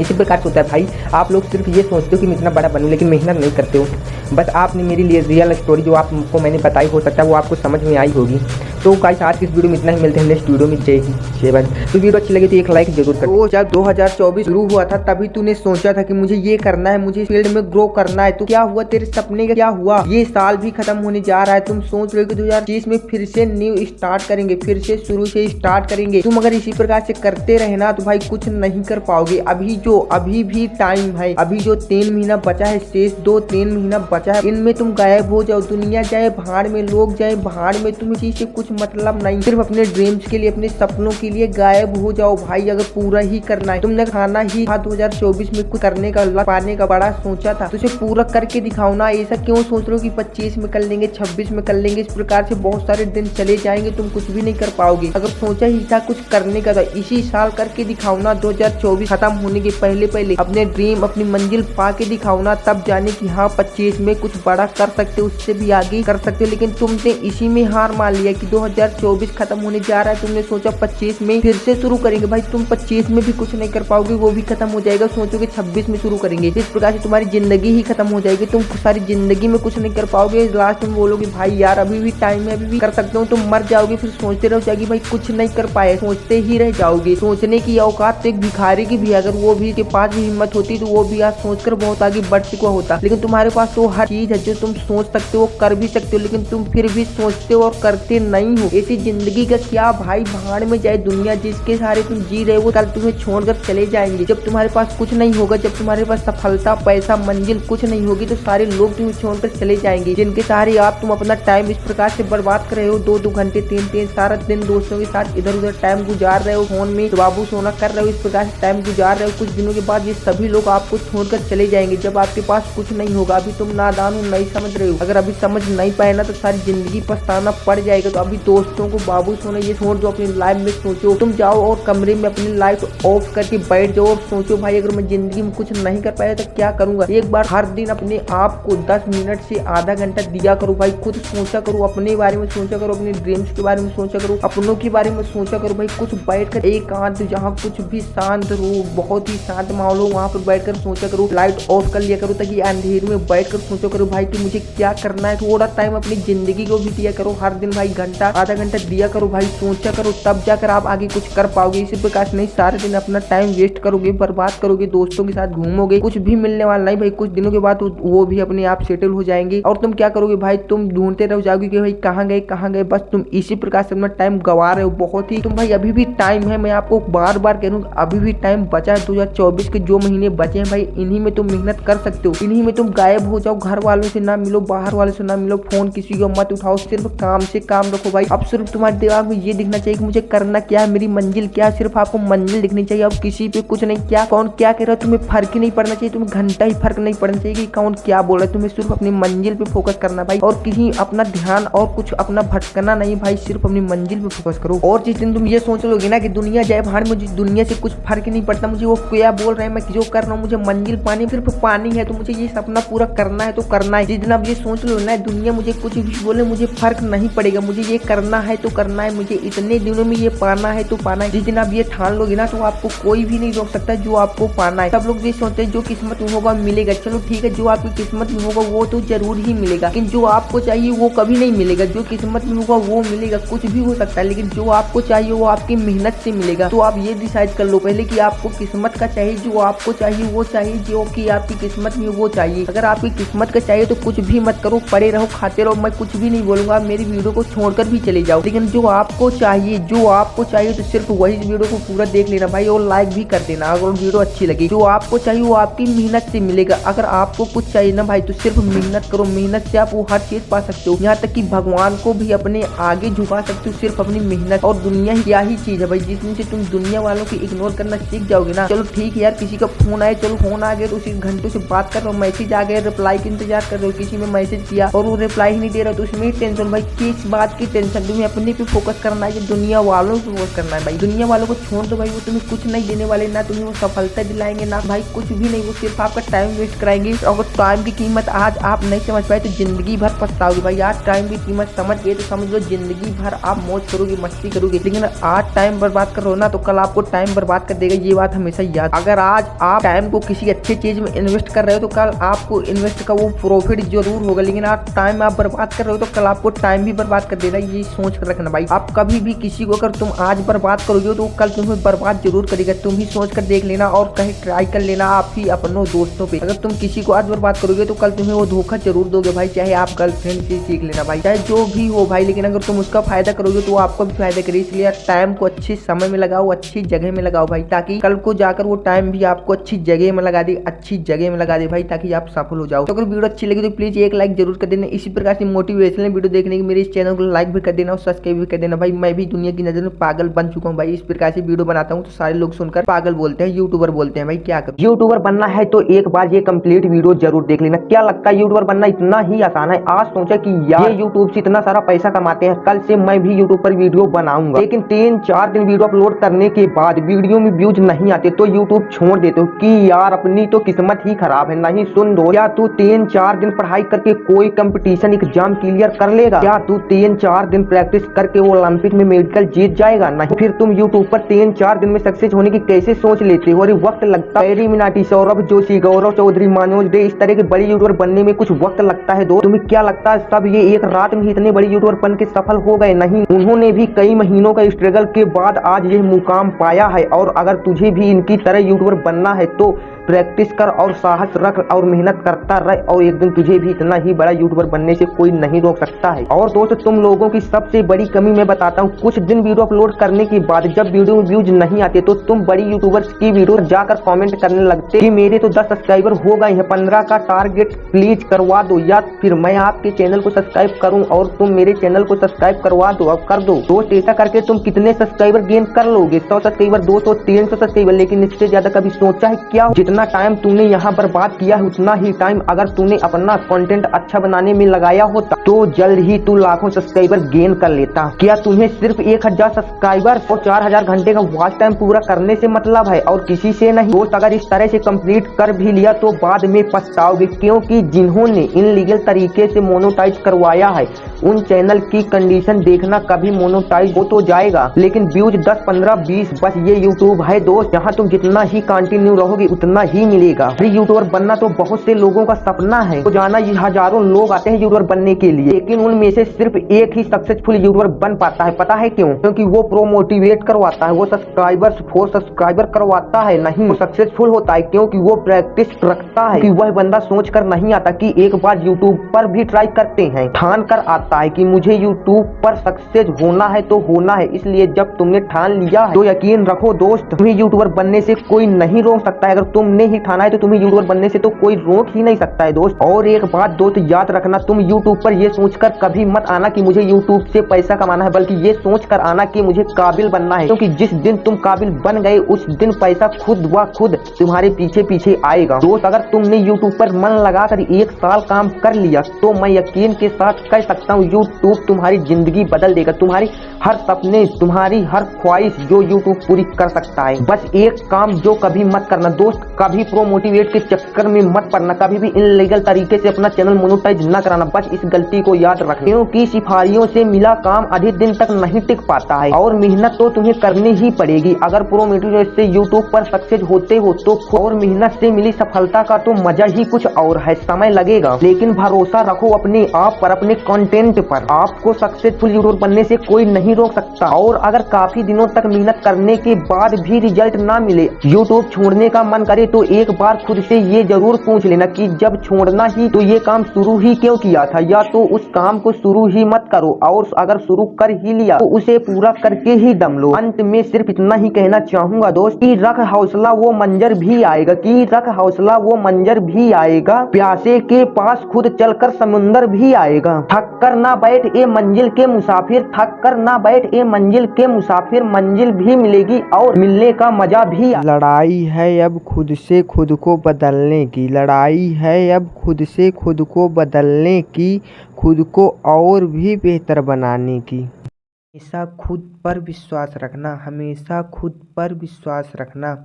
इसी प्रकार से होता है भाई, आप लोग सिर्फ ये सोचते हो कि मैं इतना बड़ा बनूं, लेकिन मेहनत नहीं करते हो। बस आपने मेरी लिए रियल स्टोरी जो आपको मैंने बताई, हो सकता है वो आपको समझ में आई होगी। तो गाइस आज की इस वीडियो में इतना ही, मिलते हैं नेक्स्ट वीडियो में। जय हिंद जय भारत। तो वीडियो अच्छी लगी तो एक लाइक जरूर कर। तो जब 2024 शुरू हुआ था तभी तूने सोचा था कि मुझे ये करना है, मुझे फील्ड में ग्रो करना है, तो क्या हुआ तेरे सपने का, क्या हुआ? ये साल भी खत्म होने जा रहा है, तुम सोच रहे हो कि 2020 में फिर से न्यू स्टार्ट करेंगे, फिर से शुरू से स्टार्ट करेंगे। तुम अगर इसी प्रकार से करते रहे ना तो भाई कुछ नहीं कर पाओगे। अभी भी टाइम है, अभी जो 3 महीना बचा है, शेष 2-3 महीना बचा है, इनमें तुम गायब हो जाओ। दुनिया जाए भाड़ में, लोग जाए भाड़ में, तुम्हें चीज से कुछ मतलब नहीं। सिर्फ अपने ड्रीम्स के लिए, अपने सपनों के लिए गायब हो जाओ भाई। अगर पूरा ही करना है, तुमने खाना ही 2024 में कुछ करने का, पाने का बड़ा सोचा था, तो उसे पूरा करके दिखाओ ना। ऐसा क्यों सोच रहे हो कि 25 में कर लेंगे, 26 में कर लेंगे? इस प्रकार से बहुत सारे दिन चले जाएंगे, तुम कुछ भी नहीं कर पाओगे। अगर सोचा ही था कुछ करने का तो इसी साल करके दिखाओ ना। 2024 खत्म होने के पहले अपने ड्रीम, अपनी मंजिल पा के दिखाओ ना, तब जाने की हाँ 25 में कुछ बड़ा कर सकते हो, उससे भी आगे कर सकते हो। लेकिन तुमने इसी में हार मान लिया कि 2024 खत्म होने जा रहा है, तुमने सोचा 25 में फिर से शुरू करेंगे। भाई तुम 25 में भी कुछ नहीं कर पाओगे, वो भी खत्म हो जाएगा। सोचोगे 26 में शुरू करेंगे, इस प्रकार से तुम्हारी जिंदगी ही खत्म हो जाएगी। तुम सारी जिंदगी में कुछ नहीं कर पाओगे। लास्ट में बोलोगे भाई यार अभी भी टाइम है, अभी भी कर सकते हो। तुम मर जाओगे, फिर सोचते रहो जाएगी भाई कुछ नहीं कर पाए, सोचते ही रह जाओगे। सोचने की औकात तो एक भिखारी की भी, अगर वो भी के पास भी हिम्मत होती तो वो भी आज सोचकर बहुत आगे बढ़ चुका होता। लेकिन तुम्हारे पास तो हर चीज है जो तुम सोच सकते हो, कर भी सकते हो, लेकिन तुम फिर भी सोचते हो और करते नहीं हो। ऐसी जिंदगी का क्या भाई, भाड़ में जाए दुनिया। जिसके सहारे तुम जी रहे हो कल तुम्हें छोड़कर चले जाएंगे। जब तुम्हारे पास कुछ नहीं होगा, जब तुम्हारे पास सफलता, पैसा, मंजिल कुछ नहीं होगी, तो सारे लोग तुम्हें छोड़कर चले जाएंगे। जिनके सहारे आप तुम अपना टाइम इस प्रकार से बर्बाद कर रहे हो, 2-2 घंटे 3-3 सारा दिन दोस्तों के साथ इधर उधर टाइम गुजार रहे हो, फोन में बाबू सोना कर रहे हो, इस प्रकार से टाइम गुजार रहे हो। कुछ दिनों के बाद ये सभी लोग आपको छोड़कर चले जाएंगे जब आपके पास कुछ नहीं होगा। अभी तुम नादान हो, नहीं समझ रहे हो। अगर अभी समझ नहीं पाए ना तो सारी जिंदगी पछताना पड़ जाएगा। तो अभी दोस्तों को, बाबू सोना ये छोड़ दो, अपनी लाइफ में सोचो। तुम जाओ और कमरे में अपनी लाइट ऑफ करके बैठ जाओ और सोचो भाई अगर मैं जिंदगी में कुछ नहीं कर पाया तो क्या करूंगा। एक बार हर दिन अपने आप को 10 मिनट से आधा घंटा दिया करो भाई। खुद सोचा करो, अपने बारे में सोचा करो, अपने ड्रीम्स के बारे में सोचा करो, अपनों के बारे में सोचा करो भाई। कुछ बैठकर एकांत, जहाँ कुछ भी शांत रो, बहुत ही शांत माहौल हो, वहाँ पर बैठकर सोचा करो। लाइट ऑफ कर लिया करो ताकि अंधेरे में बैठकर सोचा करो भाई कि मुझे क्या करना है। थोड़ा टाइम अपनी जिंदगी को भी दिया करो, हर दिन भाई घंटा आधा घंटा दिया करो भाई, सोचा करो, तब जाकर आप आगे कुछ कर पाओगे। इसी प्रकार नहीं सारे दिन अपना टाइम वेस्ट करोगे, बर्बाद करोगे, दोस्तों के साथ घूमोगे, कुछ भी मिलने वाला नहीं भाई। कुछ दिनों के बाद वो भी अपने आप सेटल हो जाएंगे और तुम क्या करोगे भाई, तुम ढूंढते रह जाओगे कि भाई कहाँ गए। बस तुम इसी प्रकार से अपना टाइम गवा रहे हो बहुत ही। तुम भाई अभी भी टाइम है, मैं आपको बार बार कह रहा हूँ अभी भी टाइम बचा है। 2024 के जो महीने बचे हैं भाई, इन्हीं में तुम मेहनत कर सकते हो, इन्हीं में तुम गायब हो जाओ। घर वालों से ना मिलो, बाहर वालों से ना मिलो, फोन किसी को मत उठाओ, सिर्फ काम से काम रखो भाई। भाई। अब सिर्फ तुम्हारे दिमाग में ये दिखना चाहिए कि मुझे करना क्या है, मेरी मंजिल क्या है, सिर्फ आपको मंजिल दिखनी चाहिए। अब किसी पे कुछ नहीं, क्या कौन क्या कह रहा है तुम्हें फर्क ही नहीं पड़ना चाहिए, तुम्हें घंटा ही फर्क नहीं पड़ना चाहिए कि कौन क्या बोल रहा है। तुम्हें सिर्फ अपनी मंजिल पे फोकस करना भाई, और कहीं अपना ध्यान और कुछ अपना भटकना नहीं भाई, सिर्फ अपनी मंजिल पे फोकस करो। और जिस दिन तुम ये सोच लोगे ना कि दुनिया जाए भाड़, मुझे दुनिया से कुछ फर्क ही नहीं पड़ता, मुझे वो क्या बोल रहे हैं, मैं जो कर रहा हूँ मुझे मंजिल पानी सिर्फ पानी है, तो मुझे ये सपना पूरा करना है तो करना है। जिस दिन आप ये सोच लो ना दुनिया मुझे कुछ भी बोले मुझे फर्क नहीं पड़ेगा, मुझे ये करना है तो करना है, मुझे इतने दिनों में ये पाना है तो पाना है। जिस दिन आप ये ठान लोगे ना तो आपको कोई भी नहीं रोक सकता जो आपको पाना है। सब लोग ये सोचते हैं जो किस्मत में होगा मिलेगा, चलो ठीक है, जो आपकी किस्मत में होगा वो तो जरूर ही मिलेगा, लेकिन जो आपको चाहिए वो कभी नहीं मिलेगा। जो किस्मत में होगा वो मिलेगा, कुछ भी हो सकता है, लेकिन जो आपको चाहिए वो आपकी मेहनत से मिलेगा। तो आप ये डिसाइड कर लो पहले कि आपको किस्मत का चाहिए, जो आपको चाहिए वो चाहिए, जो कि आपकी किस्मत में वो चाहिए। अगर आपकी किस्मत का चाहिए तो कुछ भी मत करो, पड़े रहो, खाते रहो, मैं कुछ भी नहीं बोलूंगा, मेरी वीडियो को छोड़कर भी चले जाओ। लेकिन जो आपको चाहिए, जो आपको चाहिए तो सिर्फ वही वीडियो को पूरा देख लेना भाई, और लाइक भी कर देना अगर वीडियो अच्छी लगी। जो आपको चाहिए वो आपकी मेहनत से मिलेगा। अगर आपको कुछ चाहिए ना भाई तो सिर्फ मेहनत करो, मेहनत से आप वो हर चीज पा सकते हो, यहाँ तक कि भगवान को भी अपने आगे झुका सकते हो सिर्फ अपनी मेहनत। और दुनिया ही क्या ही चीज है भाई, जिस दिन से तुम दुनिया वालों की इग्नोर करना सीख जाओगे ना, चलो ठीक है यार किसी का फोन आए, चलो फोन आ गया तो उसी घंटों से बात कर रहे हो, मैसेज आ गया रिप्लाई का इंतजार कर रहे हो, किसी ने मैसेज किया और वो रिप्लाई ही नहीं दे रहा तो उसमें टेंशन भाई, किस बात की टेंशन। तुम्हें अपने पे फोकस करना है, दुनिया वालों पे फोकस करना है भाई। दुनिया वालों को छोड़ दो भाई, वो तुम्हें कुछ नहीं देने वाले, ना तुम्हें वो सफलता दिलाएंगे ना भाई कुछ भी नहीं, वो सिर्फ आपका टाइम वेस्ट कराएंगे। अगर टाइम की कीमत आज आप नहीं समझ पाए तो जिंदगी भर पछताओगे भाई। आज टाइम की कीमत समझ गए तो समझ लो जिंदगी भर आप मौज करोगे, मस्ती करोगे, लेकिन आज टाइम बर्बाद कर रहे हो ना तो कल आपको टाइम बर्बाद कर देगा, ये बात हमेशा याद। अगर आज आप टाइम को किसी अच्छी चीज में इन्वेस्ट कर रहे हो तो कल आपको इन्वेस्ट का वो प्रॉफिट जरूर होगा, लेकिन आज टाइम आप बर्बाद कर रहे हो तो कल आपको टाइम भी बर्बाद कर देगा, ये सोच कर रखना भाई। आप कभी भी किसी को अगर तुम आज बर्बाद करोगे तो कल तुम्हें बर्बाद जरूर करेगा, तुम ही सोच कर देख लेना और कहीं ट्राई कर लेना आप ही अपनों दोस्तों पे। अगर तुम किसी को आज बर्बाद करोगे तो कल तुम्हें वो धोखा जरूर दोगे भाई, चाहे आप गर्लफ्रेंड से सीख लेना भाई, चाहे जो भी हो भाई, लेकिन अगर तुम उसका फायदा करोगे तो आपको भी फायदा करे। इसलिए टाइम को अच्छे समय में लगाओ, अच्छी जगह में लगाओ भाई, ताकि कल को जाकर वो टाइम भी आपको अच्छी जगह में लगा दे, अच्छी जगह में लगा दे भाई, ताकि आप सफल हो जाओ। तो अगर वीडियो अच्छी लगी तो प्लीज एक लाइक जरूर कर देना। इसी प्रकार से मोटिवेशनल वीडियो देखने की मेरे इस चैनल को लाइक भी कर देना और सब्सक्राइब भी कर देना भाई। मैं भी दुनिया की नजर में पागल बन चुका हूँ भाई, इस प्रकार से वीडियो बनाता हूँ तो सारे लोग सुनकर पागल बोलते हैं, यूट्यूबर बोलते हैं भाई, क्या करूं। यूट्यूबर बनना है तो एक बार ये कंप्लीट वीडियो जरूर देख लेना। क्या लगता है यूट्यूबर बनना इतना ही आसान है? आज सोचा कि यार ये यूट्यूब से इतना सारा पैसा कमाते हैं, कल से मैं भी यूट्यूब पर वीडियो बनाऊंगा, लेकिन 3-4 दिन वीडियो अपलोड करने के बाद वीडियो में व्यूज नहीं आते तो यूट्यूब छोड़ देते हो कि यार अपनी तो किस्मत ही खराब है। नहीं सुन दो, क्या तू 3-4 दिन पढ़ाई करके कोई कंपटीशन एग्जाम क्लियर कर लेगा? क्या तू 3-4 दिन प्रैक्टिस करके वो ओलंपिक में मेडल जीत जाएगा? नहीं। फिर तुम यूट्यूब पर 3-4 दिन में सक्सेस होने की कैसे सोच लेते हो? अरे वक्त लगता है। एरी मिनाटी, सौरभ जोशी, गौरव चौधरी, मनोज डे, इस तरह के बड़े यूट्यूबर बनने में कुछ वक्त लगता है दोस्त। तुम्हें क्या लगता है सब ये एक रात में इतने बड़े यूट्यूबर बन के सफल हो गए? नहीं, उन्होंने भी कई महीनों का स्ट्रगल के बाद आज ये मुकाम पाया है। और अगर तुझे भी इनकी तरह यूट्यूबर बनना है तो प्रैक्टिस कर और साहस रख और मेहनत करता रह, और एक दिन तुझे भी इतना ही बड़ा यूट्यूबर बनने से कोई नहीं रोक सकता है। और दोस्त तुम लोगों की सबसे बड़ी कमी मैं बताता हूँ, कुछ दिन वीडियो अपलोड करने के बाद जब वीडियो में व्यूज नहीं आते तो तुम बड़ी यूट्यूबर्स की वीडियो जाकर कमेंट करने लगते कि मेरे तो 10 सब्सक्राइबर हो गए हैं, 15 का टारगेट प्लीज करवा दो, या फिर मैं आपके चैनल को सब्सक्राइब करूं और तुम मेरे चैनल को सब्सक्राइब करवा दो। अब कर दो दोस्त, ऐसा करके तुम कितने सब्सक्राइबर गेन कर लोगे? 100 सब्सक्राइबर, 200, 300 सब्सक्राइबर, लेकिन इससे ज्यादा कभी सोचा है क्या? जितना टाइम तूने यहाँ बर्बाद किया है उतना ही टाइम अगर तूने अपना कंटेंट अच्छा बनाने में लगाया होता तो जल्द ही तू लाखों सब्सक्राइबर गेन कर लेता। क्या तुम्हें सिर्फ 1000 सब्सक्राइबर और 4000 घंटे का वॉच टाइम पूरा करने से मतलब है और किसी से नहीं? दोस्त अगर इस तरह से कंप्लीट कर भी लिया तो बाद में पछताओगे, क्योंकि जिन्होंने इनलीगल तरीके से मोनेटाइज करवाया है उन चैनल की कंडीशन देखना, कभी मोनेटाइज हो तो जाएगा लेकिन व्यूज 10, 15, 20, बस ये यूट्यूब है दोस्त, जहाँ तुम जितना ही कंटिन्यू रहोगे उतना ही मिलेगा। यूट्यूबर बनना तो बहुत से लोगों का सपना है, तो जाना ये हजारों लोग आते हैं यूट्यूबर बनने के लिए, लेकिन उनमें से सिर्फ एक ही सक्सेसफुल यूट्यूबर बन पाता है। पता है क्यों? क्योंकि वो प्रो मोटिवेट करवाता है, वो सब्सक्राइबर करवाता है, नहीं वो सक्सेसफुल होता है क्योंकि वो प्रैक्टिस रखता है। कि वह बंदा सोच कर नहीं आता कि एक बार यूट्यूब पर भी ट्राई करते हैं, ठान कर आता है कि मुझे यूट्यूब पर सक्सेस होना है तो होना है। इसलिए जब तुमने ठान लिया है तो यकीन रखो दोस्त, तुम्हें यूट्यूबर बनने से कोई नहीं रोक सकता है। अगर तुमने तुमने ही ठाना है तो तुम्हें यूट्यूबर बनने से तो कोई रोक ही नहीं सकता है दोस्त। और एक बात दोस्त याद रखना, तुम यूट्यूब पर ये सोचकर कभी मत आना कि मुझे यूट्यूब से पैसा कमाना है, बल्कि ये सोचकर आना कि मुझे काबिल बनना है, क्योंकि जिस दिन तुम काबिल बन गए उस दिन पैसा खुद व खुद तुम्हारे पीछे पीछे आएगा। दोस्त अगर तुमने यूट्यूब पर मन लगाकर 1 साल काम कर लिया तो मैं यकीन के साथ कह सकता हूँ यूट्यूब तुम्हारी जिंदगी बदल देगा। तुम्हारी हर सपने, तुम्हारी हर ख्वाहिश जो यूट्यूब पूरी कर सकता है। बस एक काम जो कभी मत करना दोस्त, कभी प्रो मोटिवेट के चक्कर में मत पड़ना, कभी भी इनलीगल तरीके से अपना चैनल मोनेटाइज न कराना। बस इस गलती को याद रखना, क्योंकि सिफारियों से मिला काम अधिक दिन तक नहीं टिक पाता है और मेहनत तो तुम्हें करनी ही पड़ेगी। अगर प्रो मोटिवेट से यूट्यूब पर सक्सेस होते हो तो और मेहनत से मिली सफलता का तो मजा ही कुछ और है। समय लगेगा लेकिन भरोसा रखो अपने आप पर, अपने कंटेंट पर। आपको सक्सेसफुल यूट्यूबर बनने से कोई नहीं रोक सकता। और अगर काफी दिनों तक मेहनत करने के बाद भी रिजल्ट ना मिले, यूट्यूब छोड़ने का मन करे तो एक बार खुद से ये जरूर पूछ लेना कि जब छोड़ना ही तो ये काम शुरू ही क्यों किया था, या तो उस काम को शुरू ही मत करो, और अगर शुरू कर ही लिया तो उसे पूरा करके ही दम लो। अंत में सिर्फ इतना ही कहना चाहूंगा दोस्त कि रख हौसला वो मंजर भी आएगा, कि रख हौसला वो मंजर भी आएगा, प्यासे के पास खुद चलकर समुंदर भी आएगा। थक कर ना बैठ ए मंजिल के मुसाफिर, थक कर ना बैठ ए मंजिल के मुसाफिर, मंजिल भी मिलेगी और मिलने का मजा भी। लड़ाई है अब खुद से खुद को बदलने की, लड़ाई है अब खुद से खुद को बदलने की, खुद को और भी बेहतर बनाने की। हमेशा खुद पर विश्वास रखना, हमेशा खुद पर विश्वास रखना।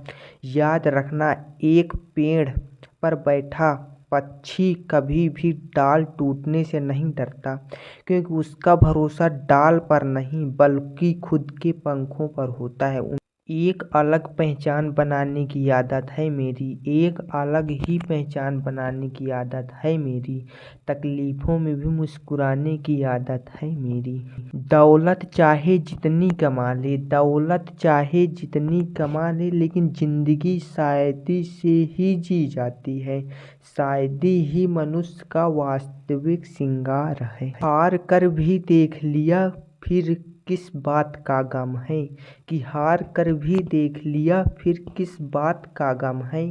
याद रखना, एक पेड़ पर बैठा पक्षी कभी भी डाल टूटने से नहीं डरता, क्योंकि उसका भरोसा डाल पर नहीं बल्कि खुद के पंखों पर होता है। एक अलग पहचान बनाने की आदत है मेरी, एक अलग ही पहचान बनाने की आदत है मेरी, तकलीफ़ों में भी मुस्कुराने की आदत है मेरी। दौलत चाहे जितनी कमा ले, दौलत चाहे जितनी कमा ले, लेकिन ज़िंदगी शायदी से ही जी जाती है, शायदी ही मनुष्य का वास्तविक श्रृंगार है। हार कर भी देख लिया फिर किस बात का गम है, कि हार कर भी देख लिया फिर किस बात का गम है।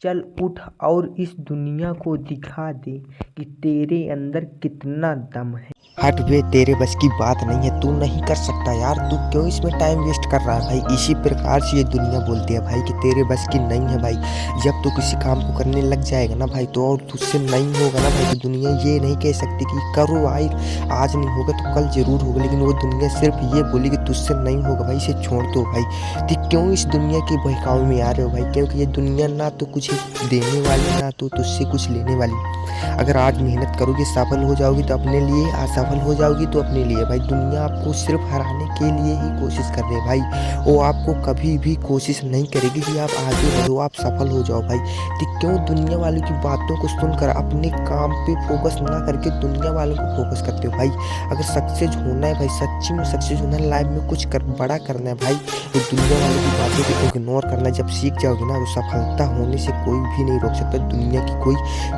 चल उठ और इस दुनिया को दिखा दे कि तेरे अंदर कितना दम है। हट बे, तेरे बस की बात नहीं है, तू नहीं कर सकता यार, तू क्यों इसमें टाइम वेस्ट कर रहा है भाई। इसी प्रकार से ये दुनिया बोलती है भाई कि तेरे बस की नहीं है भाई। जब तू किसी काम को करने लग जाएगा ना भाई तो और तुझसे नहीं होगा ना भाई, तो दुनिया ये नहीं कह सकती कि करो भाई, आज नहीं होगा तो कल जरूर होगा, लेकिन वो दुनिया सिर्फ ये बोली कि तुझसे नहीं होगा भाई, इसे छोड़ दो भाई। तो क्यों इस दुनिया के बहकावे में आ रहे हो भाई, क्योंकि ये दुनिया ना तो कुछ देने वाली ना तो तुझसे कुछ लेने वाली। अगर आज मेहनत करोगे सफल हो जाओगी तो अपने लिए, असफल हो जाओगी तो अपने लिए भाई। दुनिया आपको सिर्फ हराने के लिए ही कोशिश कर रही है भाई, वो आपको कभी भी कोशिश नहीं करेगी कि आप आगे बढ़ो, आप सफल हो जाओ भाई। तो क्यों दुनिया वालों की बातों को सुनकर अपने काम पे फोकस ना करके दुनिया वालों को फोकस करते हो भाई। अगर सक्सेस होना है भाई, सच्ची में सक्सेस होना है, लाइफ में कुछ बड़ा करना है भाई, तो दुनिया वालों की बातों को इग्नोर करना। जब सीख जाओगे ना तो सफलता होने से कोई भी नहीं रोक सकता, दुनिया की कोई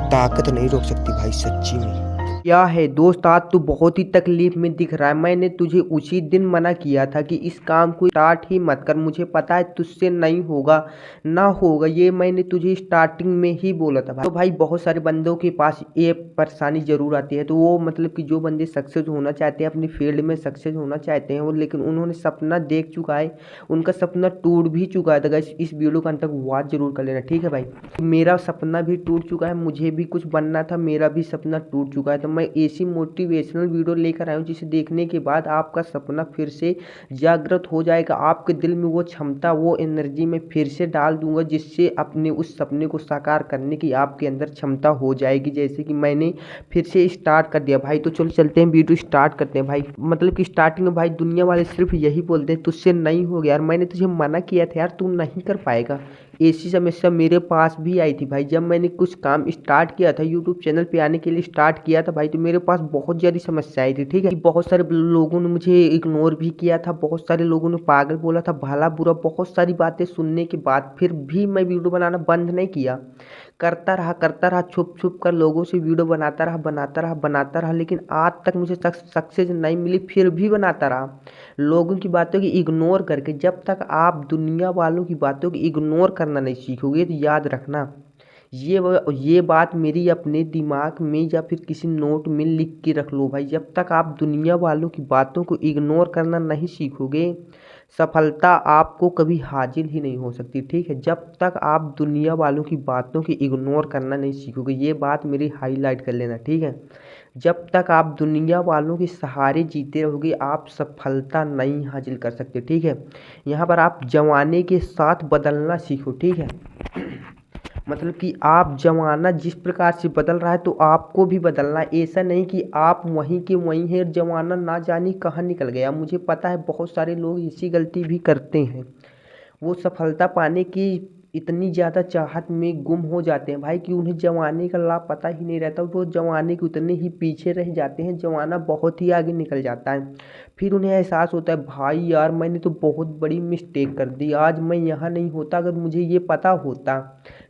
ताकत नहीं रोक सकती भाई, सच्ची में। क्या है दोस्त, आज तू बहुत ही तकलीफ में दिख रहा है। मैंने तुझे उसी दिन मना किया था कि इस काम को स्टार्ट ही मत कर, मुझे पता है तुझसे नहीं होगा, ना होगा, ये मैंने तुझे स्टार्टिंग में ही बोला था भाई। तो भाई बहुत सारे बंदों के पास ये परेशानी जरूर आती है, तो वो मतलब कि जो बंदे सक्सेस होना चाहते हैं, अपनी फील्ड में सक्सेस होना चाहते हैं वो, लेकिन उन्होंने सपना देख चुका है, उनका सपना टूट भी चुका है। तो गाइस इस वीडियो का अंत तक वॉच जरूर कर लेना, ठीक है भाई। मेरा सपना भी टूट चुका है, मुझे भी कुछ बनना था, मेरा भी सपना टूट चुका है। तो मैं ऐसी मोटिवेशनल वीडियो लेकर आया हूँ जिसे देखने के बाद आपका सपना फिर से जागृत हो जाएगा, आपके दिल में वो क्षमता, वो एनर्जी में फिर से डाल दूंगा, जिससे अपने उस सपने को साकार करने की आपके अंदर क्षमता हो जाएगी, जैसे कि मैंने फिर से स्टार्ट कर दिया भाई। तो चलो चलते हैं, वीडियो स्टार्ट करते हैं भाई। मतलब कि स्टार्टिंग में भाई दुनिया वाले सिर्फ यही बोलते हैं तुझसे नहीं हो गया यार, मैंने तुझे मना किया था यार, तू नहीं कर पाएगा। ऐसी समस्या मेरे पास भी आई थी भाई, जब मैंने कुछ काम स्टार्ट किया था, यूट्यूब चैनल पे आने के लिए स्टार्ट किया था भाई, तो मेरे पास बहुत ज़्यादा समस्या आई थी, ठीक है। बहुत सारे लोगों ने मुझे इग्नोर भी किया था, बहुत सारे लोगों ने पागल बोला था, भला बुरा बहुत सारी बातें सुनने के बाद फिर भी मैं वीडियो बनाना बंद नहीं किया, करता रहा छुप छुप कर लोगों से वीडियो बनाता रहा, लेकिन आज तक मुझे सक्सेस नहीं मिली, फिर भी बनाता रहा लोगों की बातों की इग्नोर करके। जब तक आप दुनिया वालों की बातों की इग्नोर करना नहीं सीखोगे तो याद रखना, ये बात मेरी अपने दिमाग में या फिर किसी नोट में लिख के रख लो भाई। जब तक आप दुनिया वालों की बातों को इग्नोर करना नहीं सीखोगे, सफलता आपको कभी हासिल ही नहीं हो सकती, ठीक है। जब तक आप दुनिया वालों की बातों की इग्नोर करना नहीं सीखोगे, ये बात मेरी हाईलाइट कर लेना, ठीक है। जब तक आप दुनिया वालों के सहारे जीते रहोगे, आप सफलता नहीं हासिल कर सकते, ठीक है। यहाँ पर आप ज़माने के साथ बदलना सीखो, ठीक है। मतलब कि आप ज़माना जिस प्रकार से बदल रहा है तो आपको भी बदलना है। ऐसा नहीं कि आप वहीं के वहीं हैं और ज़माना ना जाने कहाँ निकल गया। मुझे पता है बहुत सारे लोग इसी गलती भी करते हैं, वो सफलता पाने की इतनी ज़्यादा चाहत में गुम हो जाते हैं भाई कि उन्हें ज़माने का लाभ पता ही नहीं रहता। वो ज़माने के उतने ही पीछे रह जाते हैं, ज़माना बहुत ही आगे निकल जाता है। फिर उन्हें एहसास होता है भाई यार मैंने तो बहुत बड़ी मिस्टेक कर दी, आज मैं यहाँ नहीं होता, अगर मुझे ये पता होता।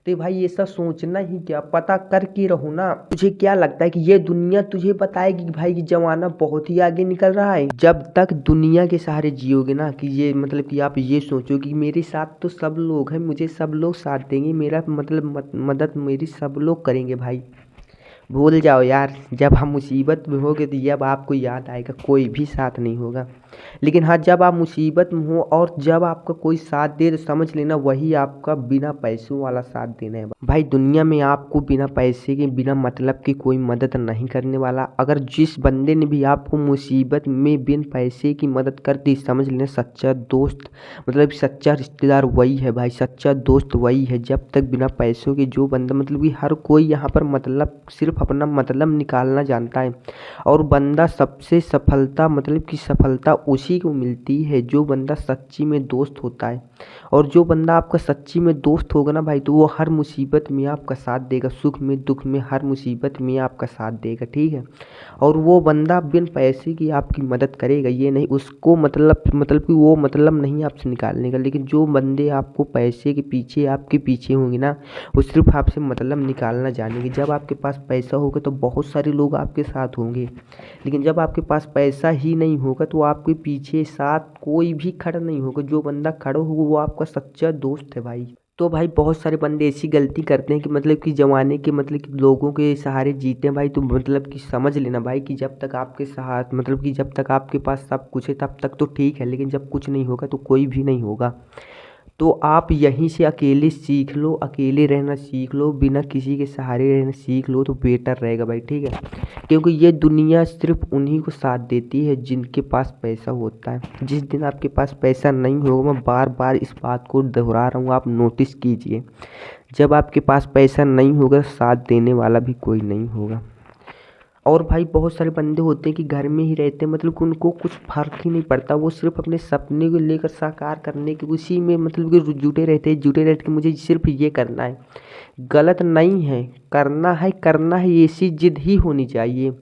तो भाई ऐसा सोचना ही क्या, पता करके रहो ना। तुझे क्या लगता है कि ये दुनिया तुझे बताएगी कि भाई कि जमाना बहुत ही आगे निकल रहा है? जब तक दुनिया के सहारे जियोगे ना, कि ये मतलब कि आप ये सोचो कि मेरे साथ तो सब लोग हैं, मुझे सब लोग साथ देंगे, मेरा मतलब मदद मेरी सब लोग करेंगे भाई, भूल जाओ यार। जब हम मुसीबत में होगे तो जब आपको याद आएगा कोई भी साथ नहीं होगा। लेकिन हाँ, जब आप मुसीबत में हो और जब आपका कोई साथ दे तो समझ लेना वही आपका बिना पैसों वाला साथ देना है भाई। दुनिया में आपको बिना पैसे के बिना मतलब की कोई मदद नहीं करने वाला। अगर जिस बंदे ने भी आपको मुसीबत में बिन पैसे की मदद कर दी, समझ लेना सच्चा दोस्त मतलब सच्चा रिश्तेदार वही है भाई, सच्चा दोस्त वही है। जब तक बिना पैसों के जो बंदा मतलब कि हर कोई यहाँ पर मतलब सिर्फ अपना मतलब निकालना जानता है, और बंदा सबसे सफलता मतलब कि सफलता उसी को मिलती है जो बंदा सच्ची में दोस्त होता है। और जो बंदा आपका सच्ची में दोस्त होगा ना भाई, तो वो हर मुसीबत में आपका साथ देगा, सुख में दुख में हर मुसीबत में आपका साथ देगा, ठीक है। और वो बंदा बिन पैसे की आपकी मदद करेगा, ये नहीं उसको मतलब कि वो मतलब नहीं आपसे निकालने का। लेकिन जो बंदे आपको पैसे के पीछे आपके पीछे होंगे ना, वो सिर्फ आपसे मतलब निकालना जानेंगे। जब आपके पास पैसा होगा तो बहुत सारे लोग आपके साथ होंगे, लेकिन जब आपके पास पैसा ही नहीं होगा तो आपके पीछे साथ कोई भी खड़ा नहीं होगा। जो बंदा खड़ा होगा वो आपका सच्चा दोस्त है भाई। तो भाई बहुत सारे बंदे ऐसी गलती करते हैं कि मतलब कि ज़माने के मतलब कि लोगों के सहारे जीते हैं भाई। तो मतलब कि समझ लेना भाई कि जब तक आपके साथ मतलब कि जब तक आपके पास सब कुछ है तब तक तो ठीक है, लेकिन जब कुछ नहीं होगा तो कोई भी नहीं होगा। तो आप यहीं से अकेले सीख लो, अकेले रहना सीख लो, बिना किसी के सहारे रहना सीख लो तो बेटर रहेगा भाई, ठीक है। क्योंकि ये दुनिया सिर्फ उन्हीं को साथ देती है जिनके पास पैसा होता है। जिस दिन आपके पास पैसा नहीं होगा, मैं बार बार इस बात को दोहरा रहा हूँ, आप नोटिस कीजिए, जब आपके पास पैसा नहीं होगा साथ देने वाला भी कोई नहीं होगा। और भाई बहुत सारे बंदे होते हैं कि घर में ही रहते हैं, मतलब कि उनको कुछ फर्क ही नहीं पड़ता, वो सिर्फ अपने सपने को लेकर साकार करने के उसी में मतलब कि जुटे रहते हैं कि मुझे सिर्फ ये करना है। गलत नहीं है, करना है ऐसी जिद ही होनी चाहिए।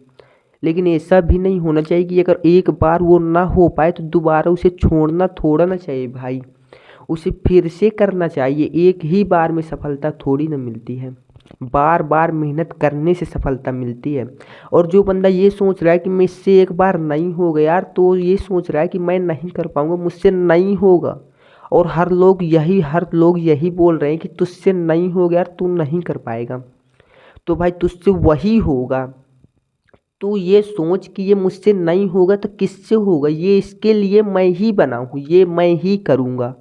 लेकिन ऐसा भी नहीं होना चाहिए कि अगर एक बार वो ना हो पाए तो दोबारा उसे छोड़ना थोड़ा ना चाहिए भाई, उसे फिर से करना चाहिए। एक ही बार में सफलता थोड़ी ना मिलती है, बार बार मेहनत करने से सफलता मिलती है। और जो बंदा ये सोच रहा है कि मैं इससे एक बार नहीं होगा यार, तो ये सोच रहा है कि मैं नहीं कर पाऊंगा, मुझसे नहीं होगा। और हर लोग यही बोल रहे हैं कि तुझसे नहीं होगा यार, तू नहीं कर पाएगा। तो भाई तुझसे वही होगा। तो ये सोच कि ये मुझसे नहीं होगा तो किससे होगा, ये इसके लिए मैं ही बना हूँ, ये मैं ही करूँगा।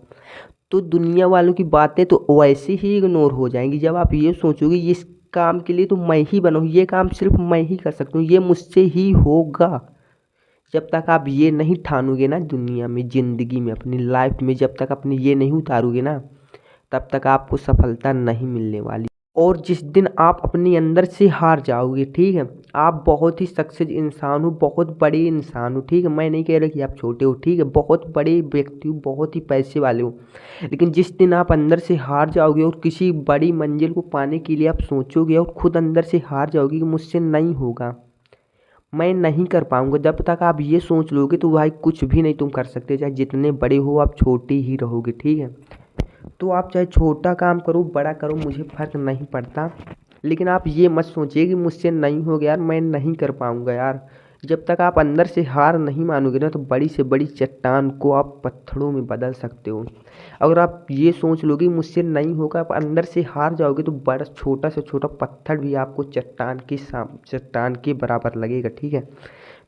तो दुनिया वालों की बातें तो वैसे ही इग्नोर हो जाएंगी जब आप ये सोचोगे इस काम के लिए तो मैं ही बना हूँ, ये काम सिर्फ मैं ही कर सकता हूँ, ये मुझसे ही होगा। जब तक आप ये नहीं ठानोगे ना दुनिया में, ज़िंदगी में, अपनी लाइफ में, जब तक अपने ये नहीं उतारोगे ना, तब तक आपको सफलता नहीं मिलने वाली। और जिस दिन आप अपने अंदर से हार जाओगे, ठीक है, आप बहुत ही सक्सेस इंसान हो, बहुत बड़े इंसान हो, ठीक है। मैं नहीं कह रहा कि आप छोटे हो, ठीक है, बहुत बड़े व्यक्ति हो, बहुत ही पैसे वाले हो। लेकिन जिस दिन आप अंदर से हार जाओगे और किसी बड़ी मंजिल को पाने के लिए आप सोचोगे और खुद अंदर से हार जाओगे कि मुझसे नहीं होगा, मैं नहीं कर पाऊंगा, जब तक आप ये सोच लोगे तो भाई कुछ भी नहीं तुम कर सकते। चाहे जितने बड़े हो आप छोटे ही रहोगे, ठीक है। तो आप चाहे छोटा काम करो बड़ा करो मुझे फ़र्क नहीं पड़ता, लेकिन आप ये मत सोचिए कि मुझसे नहीं होगा यार, मैं नहीं कर पाऊँगा यार। जब तक आप अंदर से हार नहीं मानोगे ना तो बड़ी से बड़ी चट्टान को आप पत्थरों में बदल सकते हो। अगर आप ये सोच लोगे मुझसे नहीं होगा, आप अंदर से हार जाओगे तो बड़ा छोटा से छोटा पत्थर भी आपको चट्टान के बराबर लगेगा, ठीक है।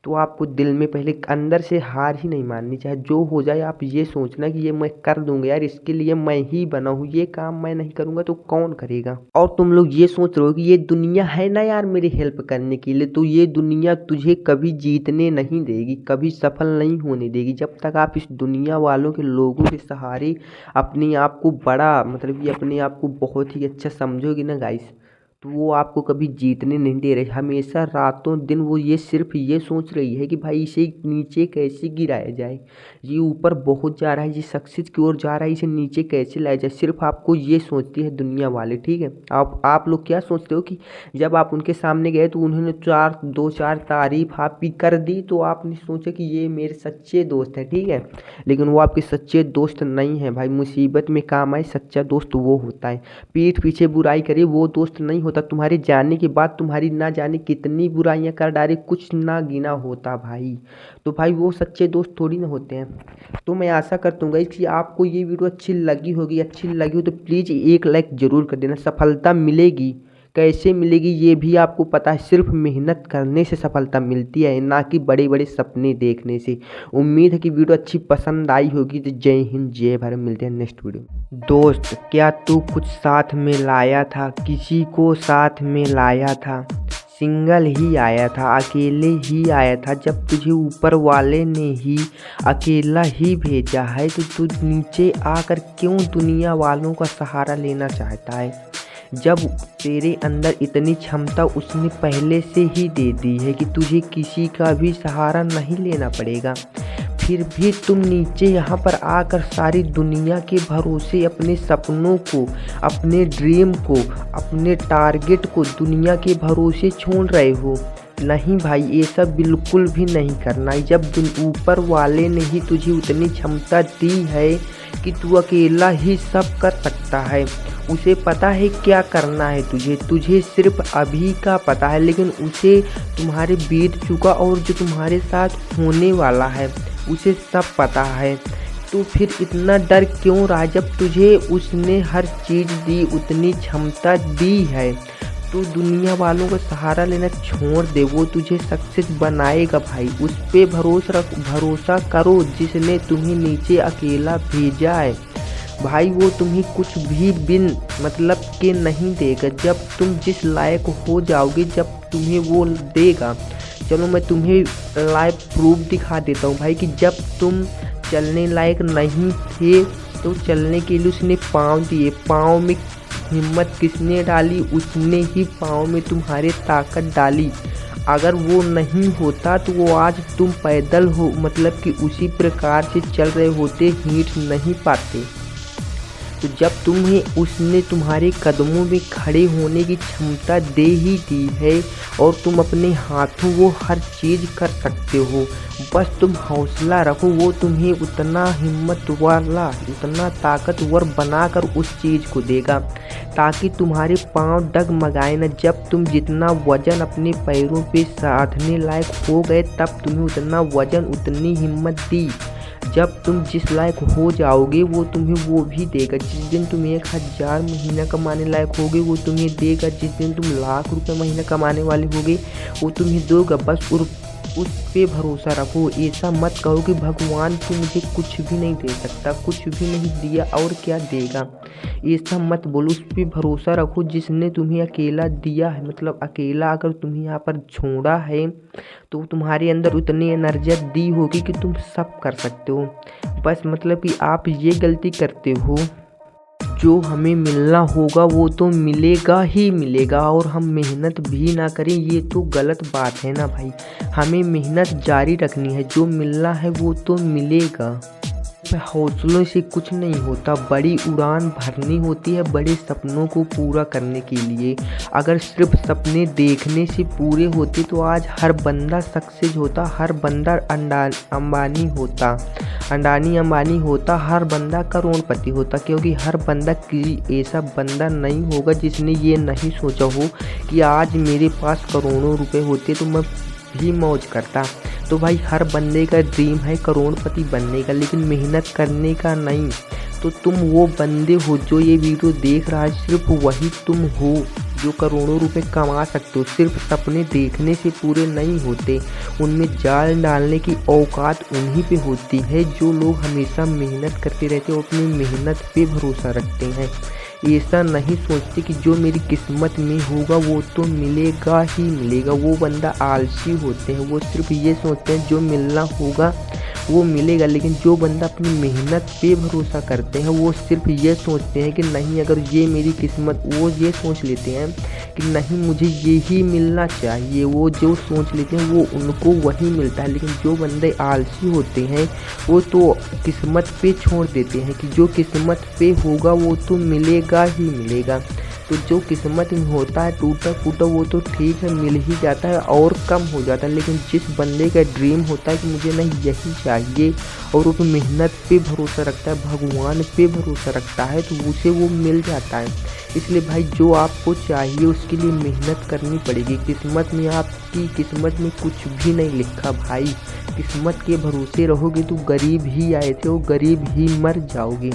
तो आपको दिल में पहले अंदर से हार ही नहीं माननी, चाहे जो हो जाए आप ये सोचना कि ये मैं कर दूंगा यार, इसके लिए मैं ही बना हूँ, ये काम मैं नहीं करूँगा तो कौन करेगा। और तुम लोग ये सोच रहे हो कि ये दुनिया है ना यार मेरी हेल्प करने के लिए, तो ये दुनिया तुझे कभी जीतने नहीं देगी, कभी सफल नहीं होने देगी। जब तक आप इस दुनिया वालों के लोगों के सहारे अपने आप को बड़ा मतलब कि अपने आप को बहुत ही अच्छा समझोगे ना गाइस, तो वो आपको कभी जीतने नहीं दे रहे। हमेशा रातों दिन वो ये सिर्फ ये सोच रही है कि भाई इसे नीचे कैसे गिराया जाए, ये ऊपर बहुत जा रहा है, ये सक्सेस की ओर जा रहा है, इसे नीचे कैसे लाया जाए, सिर्फ आपको ये सोचती है दुनिया वाले, ठीक है। आप लोग क्या सोचते हो कि जब आप उनके सामने गए तो उन्होंने दो चार तारीफ आपकी कर दी तो आपने सोचा कि ये मेरे सच्चे दोस्त हैं, ठीक है। लेकिन वो आपके सच्चे दोस्त नहीं है भाई। मुसीबत में काम आए सच्चा दोस्त वो होता है, पीठ पीछे बुराई करे वो दोस्त नहीं होता। तुम्हारे जाने के बाद तुम्हारी ना जाने कितनी बुराइयां कर डाले, कुछ ना गिना होता भाई, तो भाई वो सच्चे दोस्त थोड़ी ना होते हैं। तो मैं आशा करता हूँ कि आपको ये वीडियो अच्छी लगी हो तो प्लीज़ एक लाइक ज़रूर कर देना। सफलता मिलेगी, कैसे मिलेगी ये भी आपको पता है, सिर्फ मेहनत करने से सफलता मिलती है, ना कि बड़े बड़े सपने देखने से। उम्मीद है कि वीडियो अच्छी पसंद आई होगी। तो जय हिंद जय भारत, मिलते हैं नेक्स्ट वीडियो में। दोस्त क्या तू कुछ साथ में लाया था, किसी को साथ में लाया था, सिंगल ही आया था, अकेले ही आया था। जब तुझे ऊपर वाले ने ही अकेला ही भेजा है तो तू नीचे आकर क्यों दुनिया वालों का सहारा लेना चाहता है। जब तेरे अंदर इतनी क्षमता उसने पहले से ही दे दी है कि तुझे किसी का भी सहारा नहीं लेना पड़ेगा, फिर भी तुम नीचे यहाँ पर आकर सारी दुनिया के भरोसे अपने सपनों को, अपने ड्रीम को, अपने टारगेट को दुनिया के भरोसे छोड़ रहे हो। नहीं भाई, ये सब बिल्कुल भी नहीं करना है। जब ऊपर वाले ने ही तुझे उतनी क्षमता दी है कि तू अकेला ही सब कर सकता है, उसे पता है क्या करना है तुझे सिर्फ अभी का पता है, लेकिन उसे तुम्हारे बीत चुका और जो तुम्हारे साथ होने वाला है उसे सब पता है। तो फिर इतना डर क्यों रहा जब तुझे उसने हर चीज़ दी, उतनी क्षमता दी है। तो दुनिया वालों का सहारा लेना छोड़ दे, वो तुझे सक्सेस बनाएगा भाई। उस पे भरोसा करो जिसने तुम्हें नीचे अकेला भेजा है भाई। वो तुम्हें कुछ भी बिन मतलब के नहीं देगा। जब तुम जिस लायक हो जाओगे जब तुम्हें वो देगा। चलो मैं तुम्हें लाइव प्रूफ दिखा देता हूँ भाई कि जब तुम चलने लायक नहीं थे तो चलने के लिए उसने पाँव दिए। पाँव में हिम्मत किसने डाली, उसने ही पाँव में तुम्हारे ताकत डाली। अगर वो नहीं होता तो वो आज तुम पैदल हो मतलब कि उसी प्रकार से चल रहे होते, हिट नहीं पाते। तो जब तुम्हें उसने तुम्हारे कदमों में खड़े होने की क्षमता दे ही दी है और तुम अपने हाथों वो हर चीज़ कर सकते हो, बस तुम हौसला रखो। वो तुम्हें उतना हिम्मत वाला, उतना ताकतवर बनाकर उस चीज़ को देगा ताकि तुम्हारे पांव डगमगाए न। जब तुम जितना वजन अपने पैरों पे साधने लायक हो गए तब तुम्हें उतना वजन, उतनी हिम्मत दी। जब तुम जिस लायक हो जाओगे वो तुम्हें वो भी देगा। जिस दिन तुम 1000 महीना कमाने लायक होगे वो तुम्हें देगा। जिस दिन तुम लाख रुपए महीना कमाने वाले होगे वो तुम्हें देगा। बस उस पे भरोसा रखो। ऐसा मत कहो कि भगवान तो मुझे कुछ भी नहीं दे सकता, कुछ भी नहीं दिया और क्या देगा। ऐसा मत बोलो, उस पे भरोसा रखो जिसने तुम्हें अकेला दिया है। मतलब अकेला अगर तुम्हें यहाँ पर छोड़ा है तो तुम्हारे अंदर उतनी एनर्जी दी होगी कि तुम सब कर सकते हो। बस मतलब कि आप ये गलती करते हो, जो हमें मिलना होगा वो तो मिलेगा ही मिलेगा और हम मेहनत भी ना करें, ये तो गलत बात है ना भाई। हमें मेहनत जारी रखनी है, जो मिलना है वो तो मिलेगा। हौसलों से कुछ नहीं होता, बड़ी उड़ान भरनी होती है बड़े सपनों को पूरा करने के लिए। अगर सिर्फ सपने देखने से पूरे होते तो आज हर बंदा सक्सेस होता, हर बंदा अंडानी अंबानी होता, हर बंदा करोड़पति होता। क्योंकि हर बंदा किसी ऐसा बंदा नहीं होगा जिसने ये नहीं सोचा हो कि आज मेरे पास करोड़ों रुपए होते तो मैं भी मौज करता। तो भाई हर बंदे का ड्रीम है करोड़पति बनने का, लेकिन मेहनत करने का नहीं। तो तुम वो बंदे हो जो ये वीडियो देख रहा है, सिर्फ वही तुम हो जो करोड़ों रुपए कमा सकते हो। सिर्फ सपने देखने से पूरे नहीं होते, उनमें जान डालने की औकात उन्हीं पे होती है जो लोग हमेशा मेहनत करते रहते हैं और अपनी मेहनत पे भरोसा रखते हैं। ऐसा नहीं सोचते कि जो मेरी किस्मत में होगा वो तो मिलेगा ही मिलेगा। वो बंदा आलसी होते हैं, वो सिर्फ ये सोचते हैं जो मिलना होगा वो मिलेगा। लेकिन जो बंदा अपनी मेहनत पे भरोसा करते हैं वो सिर्फ ये सोचते हैं कि नहीं अगर ये मेरी किस्मत, वो ये सोच लेते हैं कि नहीं मुझे यही मिलना चाहिए। वो जो सोच लेते हैं वो उनको वही मिलता है। लेकिन जो बंदे आलसी होते हैं वो तो किस्मत पे छोड़ देते हैं कि जो किस्मत पे होगा वो तो मिलेगा ही मिलेगा। तो जो किस्मत में होता है टूटा फूटा वो तो ठीक है मिल ही जाता है और कम हो जाता है। लेकिन जिस बंदे का ड्रीम होता है कि मुझे नहीं यही चाहिए और वो तो मेहनत पे भरोसा रखता है, भगवान पे भरोसा रखता है, तो उसे वो मिल जाता है। इसलिए भाई जो आपको चाहिए उसके लिए मेहनत करनी पड़ेगी। किस्मत में, आपकी किस्मत में कुछ भी नहीं लिखा भाई। किस्मत के भरोसे रहोगे तो गरीब ही आए थे और गरीब ही मर जाओगे।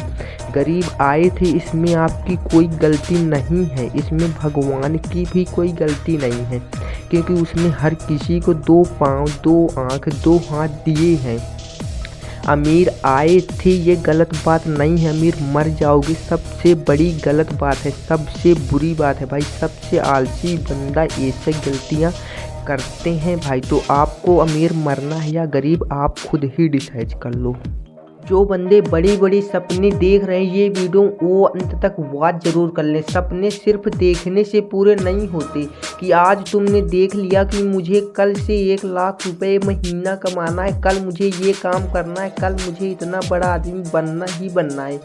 गरीब आए थे इसमें आपकी कोई गलती नहीं है, इसमें भगवान की भी कोई गलती नहीं है, क्योंकि उसने हर किसी को 2 पाँव 2 आँख 2 हाथ दिए हैं। अमीर आए थे ये गलत बात नहीं है, अमीर मर जाओगे सबसे बड़ी गलत बात है, सबसे बुरी बात है भाई। सबसे आलसी बंदा ऐसे गलतियां करते हैं भाई। तो आपको अमीर मरना है या गरीब आप खुद ही डिसाइड कर लो। जो बंदे बड़ी बड़ी सपने देख रहे हैं ये वीडियो वो अंत तक वॉच जरूर कर लें। सपने सिर्फ देखने से पूरे नहीं होते कि आज तुमने देख लिया कि मुझे कल से 1 लाख रुपए महीना कमाना है, कल मुझे ये काम करना है, कल मुझे इतना बड़ा आदमी बनना ही बनना है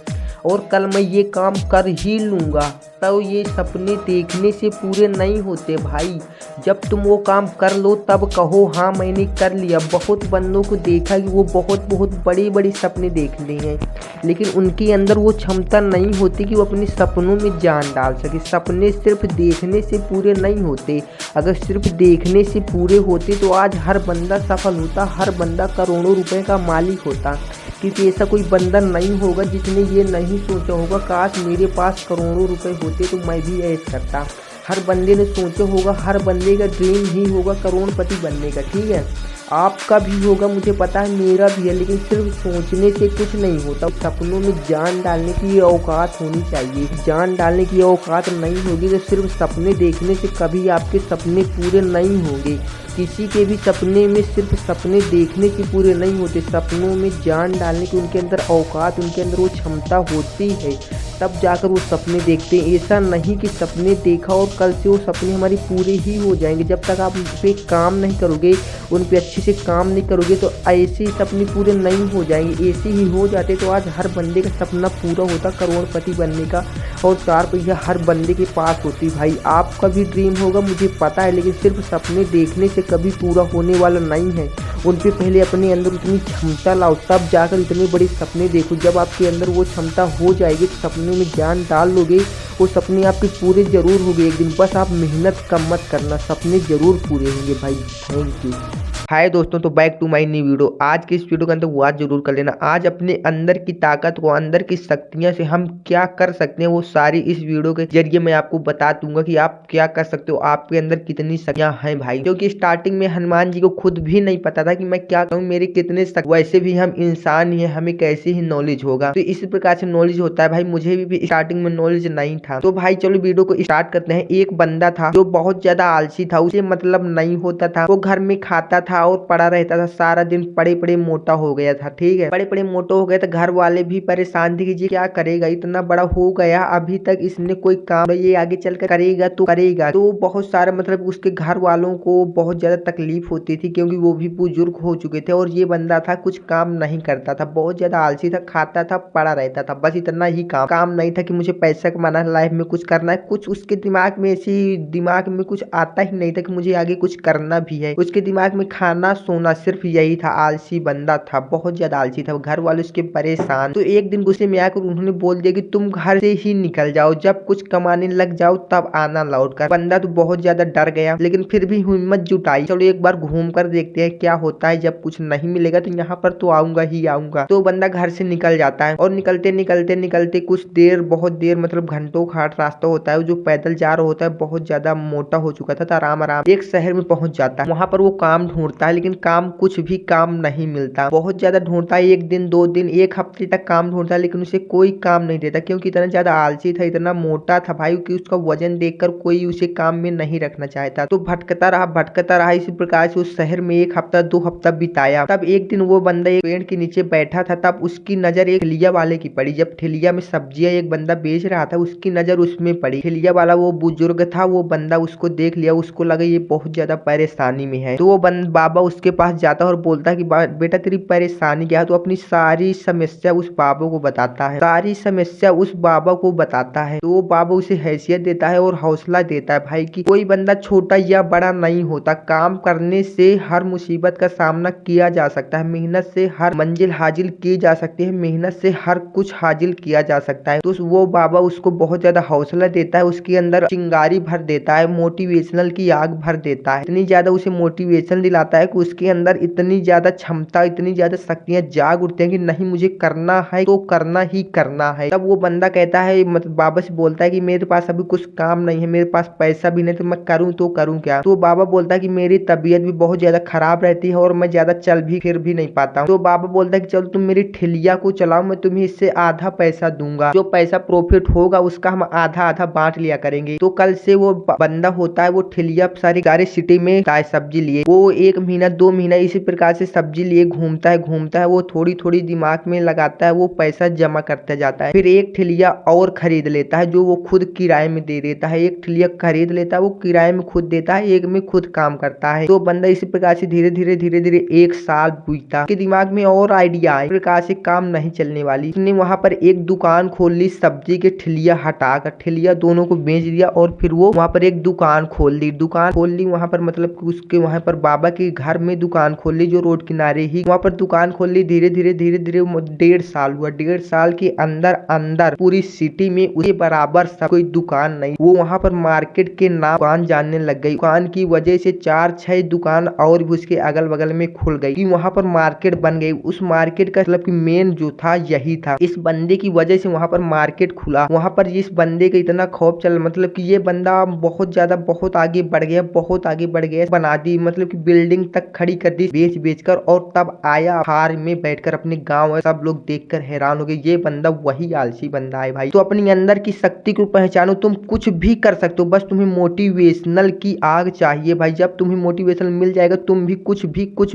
और कल मैं ये काम कर ही लूँगा। तो ये सपने देखने से पूरे नहीं होते भाई। जब तुम वो काम कर लो तब कहो हाँ मैंने कर लिया। बहुत बंदों को देखा कि वो बहुत बड़ी बड़ी सपने देखते हैं, लेकिन उनके अंदर वो क्षमता नहीं होती कि वो अपने सपनों में जान डाल सके। सपने सिर्फ देखने से पूरे नहीं होते। अगर सिर्फ देखने से पूरे होते तो आज हर बंदा सफल होता, हर बंदा करोड़ों रुपए का मालिक होता। क्योंकि ऐसा कोई बंदा नहीं होगा जिसने ये नहीं सोचा होगा काश मेरे पास करोड़ों रुपए होते तो मैं भी ऐसा करता। हर बंदे ने सोचा होगा, हर बंदे का ड्रीम ही होगा करोड़पति बनने का। ठीक है, आपका भी होगा, मुझे पता है, मेरा भी है, लेकिन सिर्फ सोचने से कुछ नहीं होता। सपनों में जान डालने की औकात होनी चाहिए। जान डालने की औकात नहीं होगी तो सिर्फ सपने देखने से कभी आपके सपने पूरे नहीं होंगे। किसी के भी सपने में सिर्फ सपने देखने से पूरे नहीं होते, सपनों में जान डालने की उनके अंदर औकात, उनके अंदर वो क्षमता होती है, तब जाकर वो सपने देखते हैं। ऐसा नहीं कि सपने देखा और कल से वो सपने हमारे पूरे ही हो जाएंगे। जब तक आप उन पर काम नहीं करोगे, उन पर अच्छे से काम नहीं करोगे तो ऐसे ही सपने पूरे नहीं हो जाएंगे। ऐसे ही हो जाते तो आज हर बंदे का सपना पूरा होता करोड़पति बनने का और 4 पैसा हर बंदे के पास होती। भाई आपका भी ड्रीम होगा मुझे पता है, लेकिन सिर्फ सपने देखने से कभी पूरा होने वाला नहीं है। उन पे पहले अपने अंदर उतनी क्षमता लाओ, तब जाकर इतने बड़े सपने देखो। जब आपके अंदर वो क्षमता हो जाएगी तो सपनों में जान डाल लोगे, वो सपने आपके पूरे जरूर होंगे एक दिन। बस आप मेहनत कम मत करना, सपने जरूर पूरे होंगे भाई। Thank you. हाय दोस्तों, तो back to my new video. आज के इस वीडियो के अंदर वॉच जरूर कर लेना। आज अपने अंदर की ताकत को, अंदर की शक्तियां से हम क्या कर सकते हैं वो सारी इस वीडियो के जरिए मैं आपको बता दूंगा कि आप क्या कर सकते हो, आपके अंदर कितनी शक्तियां हैं भाई। क्योंकि स्टार्टिंग में हनुमान जी को खुद भी नहीं पता था कि मैं क्या करूँ, मेरे कितने वैसे भी हम इंसान ही है, हमें कैसे ही नॉलेज होगा। तो इसी प्रकार से नॉलेज होता है भाई। मुझे भी स्टार्टिंग में नॉलेज नहीं था। तो भाई चलो वीडियो को स्टार्ट करते हैं। एक बंदा था जो बहुत ज्यादा आलसी था, उसे मतलब नहीं होता था, वो घर में खाता था और पड़ा रहता था सारा दिन, पड़े पड़े मोटा हो गया था। ठीक है, पड़े पड़े मोटा हो गया था, घर वाले भी परेशान थे कि ये क्या करेगा, इतना बड़ा हो गया अभी तक इसने कोई काम, ये आगे चलकर करेगा तो करेगा। तो बहुत सारा मतलब उसके घर वालों को बहुत ज्यादा तकलीफ होती थी क्योंकि वो भी बुजुर्ग हो चुके थे और ये बंदा था कुछ काम नहीं करता था, बहुत ज्यादा आलसी था, खाता था, पड़ा रहता था, बस इतना ही काम नहीं था कि मुझे पैसा कमाना है, लाइफ में कुछ करना है। कुछ उसके दिमाग में दिमाग में कुछ आता ही नहीं था कि मुझे आगे कुछ करना भी है। उसके दिमाग में खाना सोना सिर्फ यही था। आलसी बंदा था, बहुत ज्यादा आलसी था। घर वाले उसके परेशान। तो एक दिन गुस्से में आकर उन्होंने बोल दिया कि तुम घर से ही निकल जाओ, जब कुछ कमाने लग जाओ तब आना लौट कर। बंदा तो बहुत ज्यादा डर गया लेकिन फिर भी हिम्मत जुटाई, चलो एक बार घूम कर देखते हैं क्या होता है, जब कुछ नहीं मिलेगा तो यहाँ पर तो आऊंगा ही आऊंगा। तो बंदा घर से निकल जाता है और निकलते निकलते निकलते कुछ देर, बहुत देर मतलब घंटों खाट रास्ता होता है, जो पैदल जा रहा होता है, बहुत ज्यादा मोटा हो चुका था, तो आराम आराम एक शहर में पहुंच जाता है। वहां पर वो काम ढूंढता है लेकिन काम कुछ भी काम नहीं मिलता, बहुत ज्यादा ढूंढता है, एक दिन 2 दिन 1 हफ्ते तक काम ढूंढता है लेकिन उसे कोई काम नहीं देता क्योंकि इतना ज्यादा आलसी था, इतना मोटा था भाई कि उसका वजन देखकर कोई उसे काम में नहीं रखना चाहता। तो भटकता रहा इसी प्रकार से उस शहर में 1 हफ्ता 2 हफ्ता बिताया। तब एक दिन वो बंदा एक पेड़ के नीचे बैठा था, तब उसकी नजर एक ठेलिया वाले की पड़ी। जब ठेलिया में सब्जियां एक बंदा बेच रहा था, उसकी नजर उसमें पड़ी। ठेलिया वाला वो बुजुर्ग था, वो बंदा उसको देख लिया, उसको लगा ये बहुत ज्यादा परेशानी में है। तो वो बाबा उसके पास जाता है और बोलता है कि बेटा तेरी परेशानी क्या है। तो अपनी सारी समस्या उस बाबा को बताता है, सारी समस्या उस बाबा को बताता है। तो वो बाबा उसे हैसियत देता है और हौसला देता है भाई कि कोई बंदा छोटा या बड़ा नहीं होता, काम करने से हर मुसीबत का सामना किया जा सकता है, मेहनत से हर मंजिल हासिल की जा सकती है, मेहनत से हर कुछ हासिल किया जा सकता है। तो वो बाबा उसको बहुत ज्यादा हौसला देता है, उसके अंदर चिंगारी भर देता है, मोटिवेशनल की आग भर देता है, इतनी ज्यादा उसे मोटिवेशन दिलाता है कि उसके अंदर इतनी ज्यादा क्षमता, इतनी ज्यादा शक्तियां जाग उठती हैं कि नहीं मुझे करना है तो करना ही करना है। तब वो बंदा कहता है, मतलब बाबा से बोलता है कि मेरे पास अभी कुछ काम नहीं है, मेरे पास पैसा भी नहीं, तो मैं करूँ तो करूँ क्या। तो बाबा बोलता है कि मेरी तबीयत भी बहुत ज्यादा खराब रहती है और मैं ज्यादा चल भी फिर भी नहीं पाता हूँ। तो बाबा बोलता है कि चलो तुम मेरी ठेलिया को चलाओ, मैं तुम्हें इससे आधा पैसा दूंगा, जो पैसा प्रॉफिट होगा उसका हम आधा आधा बांट लिया करेंगे। तो कल से वो बंदा होता है, वो ठेलिया सारे सिटी में सब्जी लिए, वो 1 महीना 2 महीना इसी प्रकार से सब्जी लिए घूमता है, वो थोड़ी थोड़ी दिमाग में लगाता है, वो पैसा जमा करता जाता है। फिर एक ठेलिया और खरीद लेता है जो वो खुद किराए में दे देता है, एक ठेलिया खरीद लेता है वो किराए में खुद देता है, एक में खुद काम करता है। तो बंदा इसी प्रकार से धीरे धीरे 1 साल बीता, के दिमाग में और आइडिया आए, प्रकार से काम नहीं चलने वाली। उसने वहां पर एक दुकान खोल ली, सब्जी के ठेलिया हटाकर ठेलिया दोनों को बेच दिया और फिर वो वहां पर एक दुकान खोल ली वहां पर, मतलब उसके वहां पर बाबा के घर में दुकान खोल ली जो रोड किनारे ही, वहां पर दुकान खोल ली। धीरे धीरे 1.5 साल हुआ, 1.5 साल के अंदर पूरी सिटी में उसके बराबर सब कोई दुकान नहीं। वो वहां पर मार्केट के नाम दुकान जानने लग गई, दुकान की वजह से 4-6 दुकान और भी उसके अगल बगल में खुल गई कि वहां पर मार्केट बन गई। उस मार्केट का मतलब कि मेन जो था यही था, इस बंदे की वजह से वहां पर मार्केट खुला। वहां पर इस बंदे का इतना खौफ चल, मतलब कि ये बंदा बहुत आगे बढ़ गया, बना दी, मतलब कि बिल्डिंग तक खड़ी कर दी बेच कर, और तब आया हार में बैठकर अपने गांव, सब लोग देखकर हैरान हो गए, ये बंदा वही आलसी बंदा है भाई। तो अपनी अंदर की शक्ति को पहचानो, तुम कुछ भी कर सकते हो, बस तुम्हें मोटिवेशनल की आग चाहिए भाई। जब तुम्हें मोटिवेशन मिल जाएगा तुम भी कुछ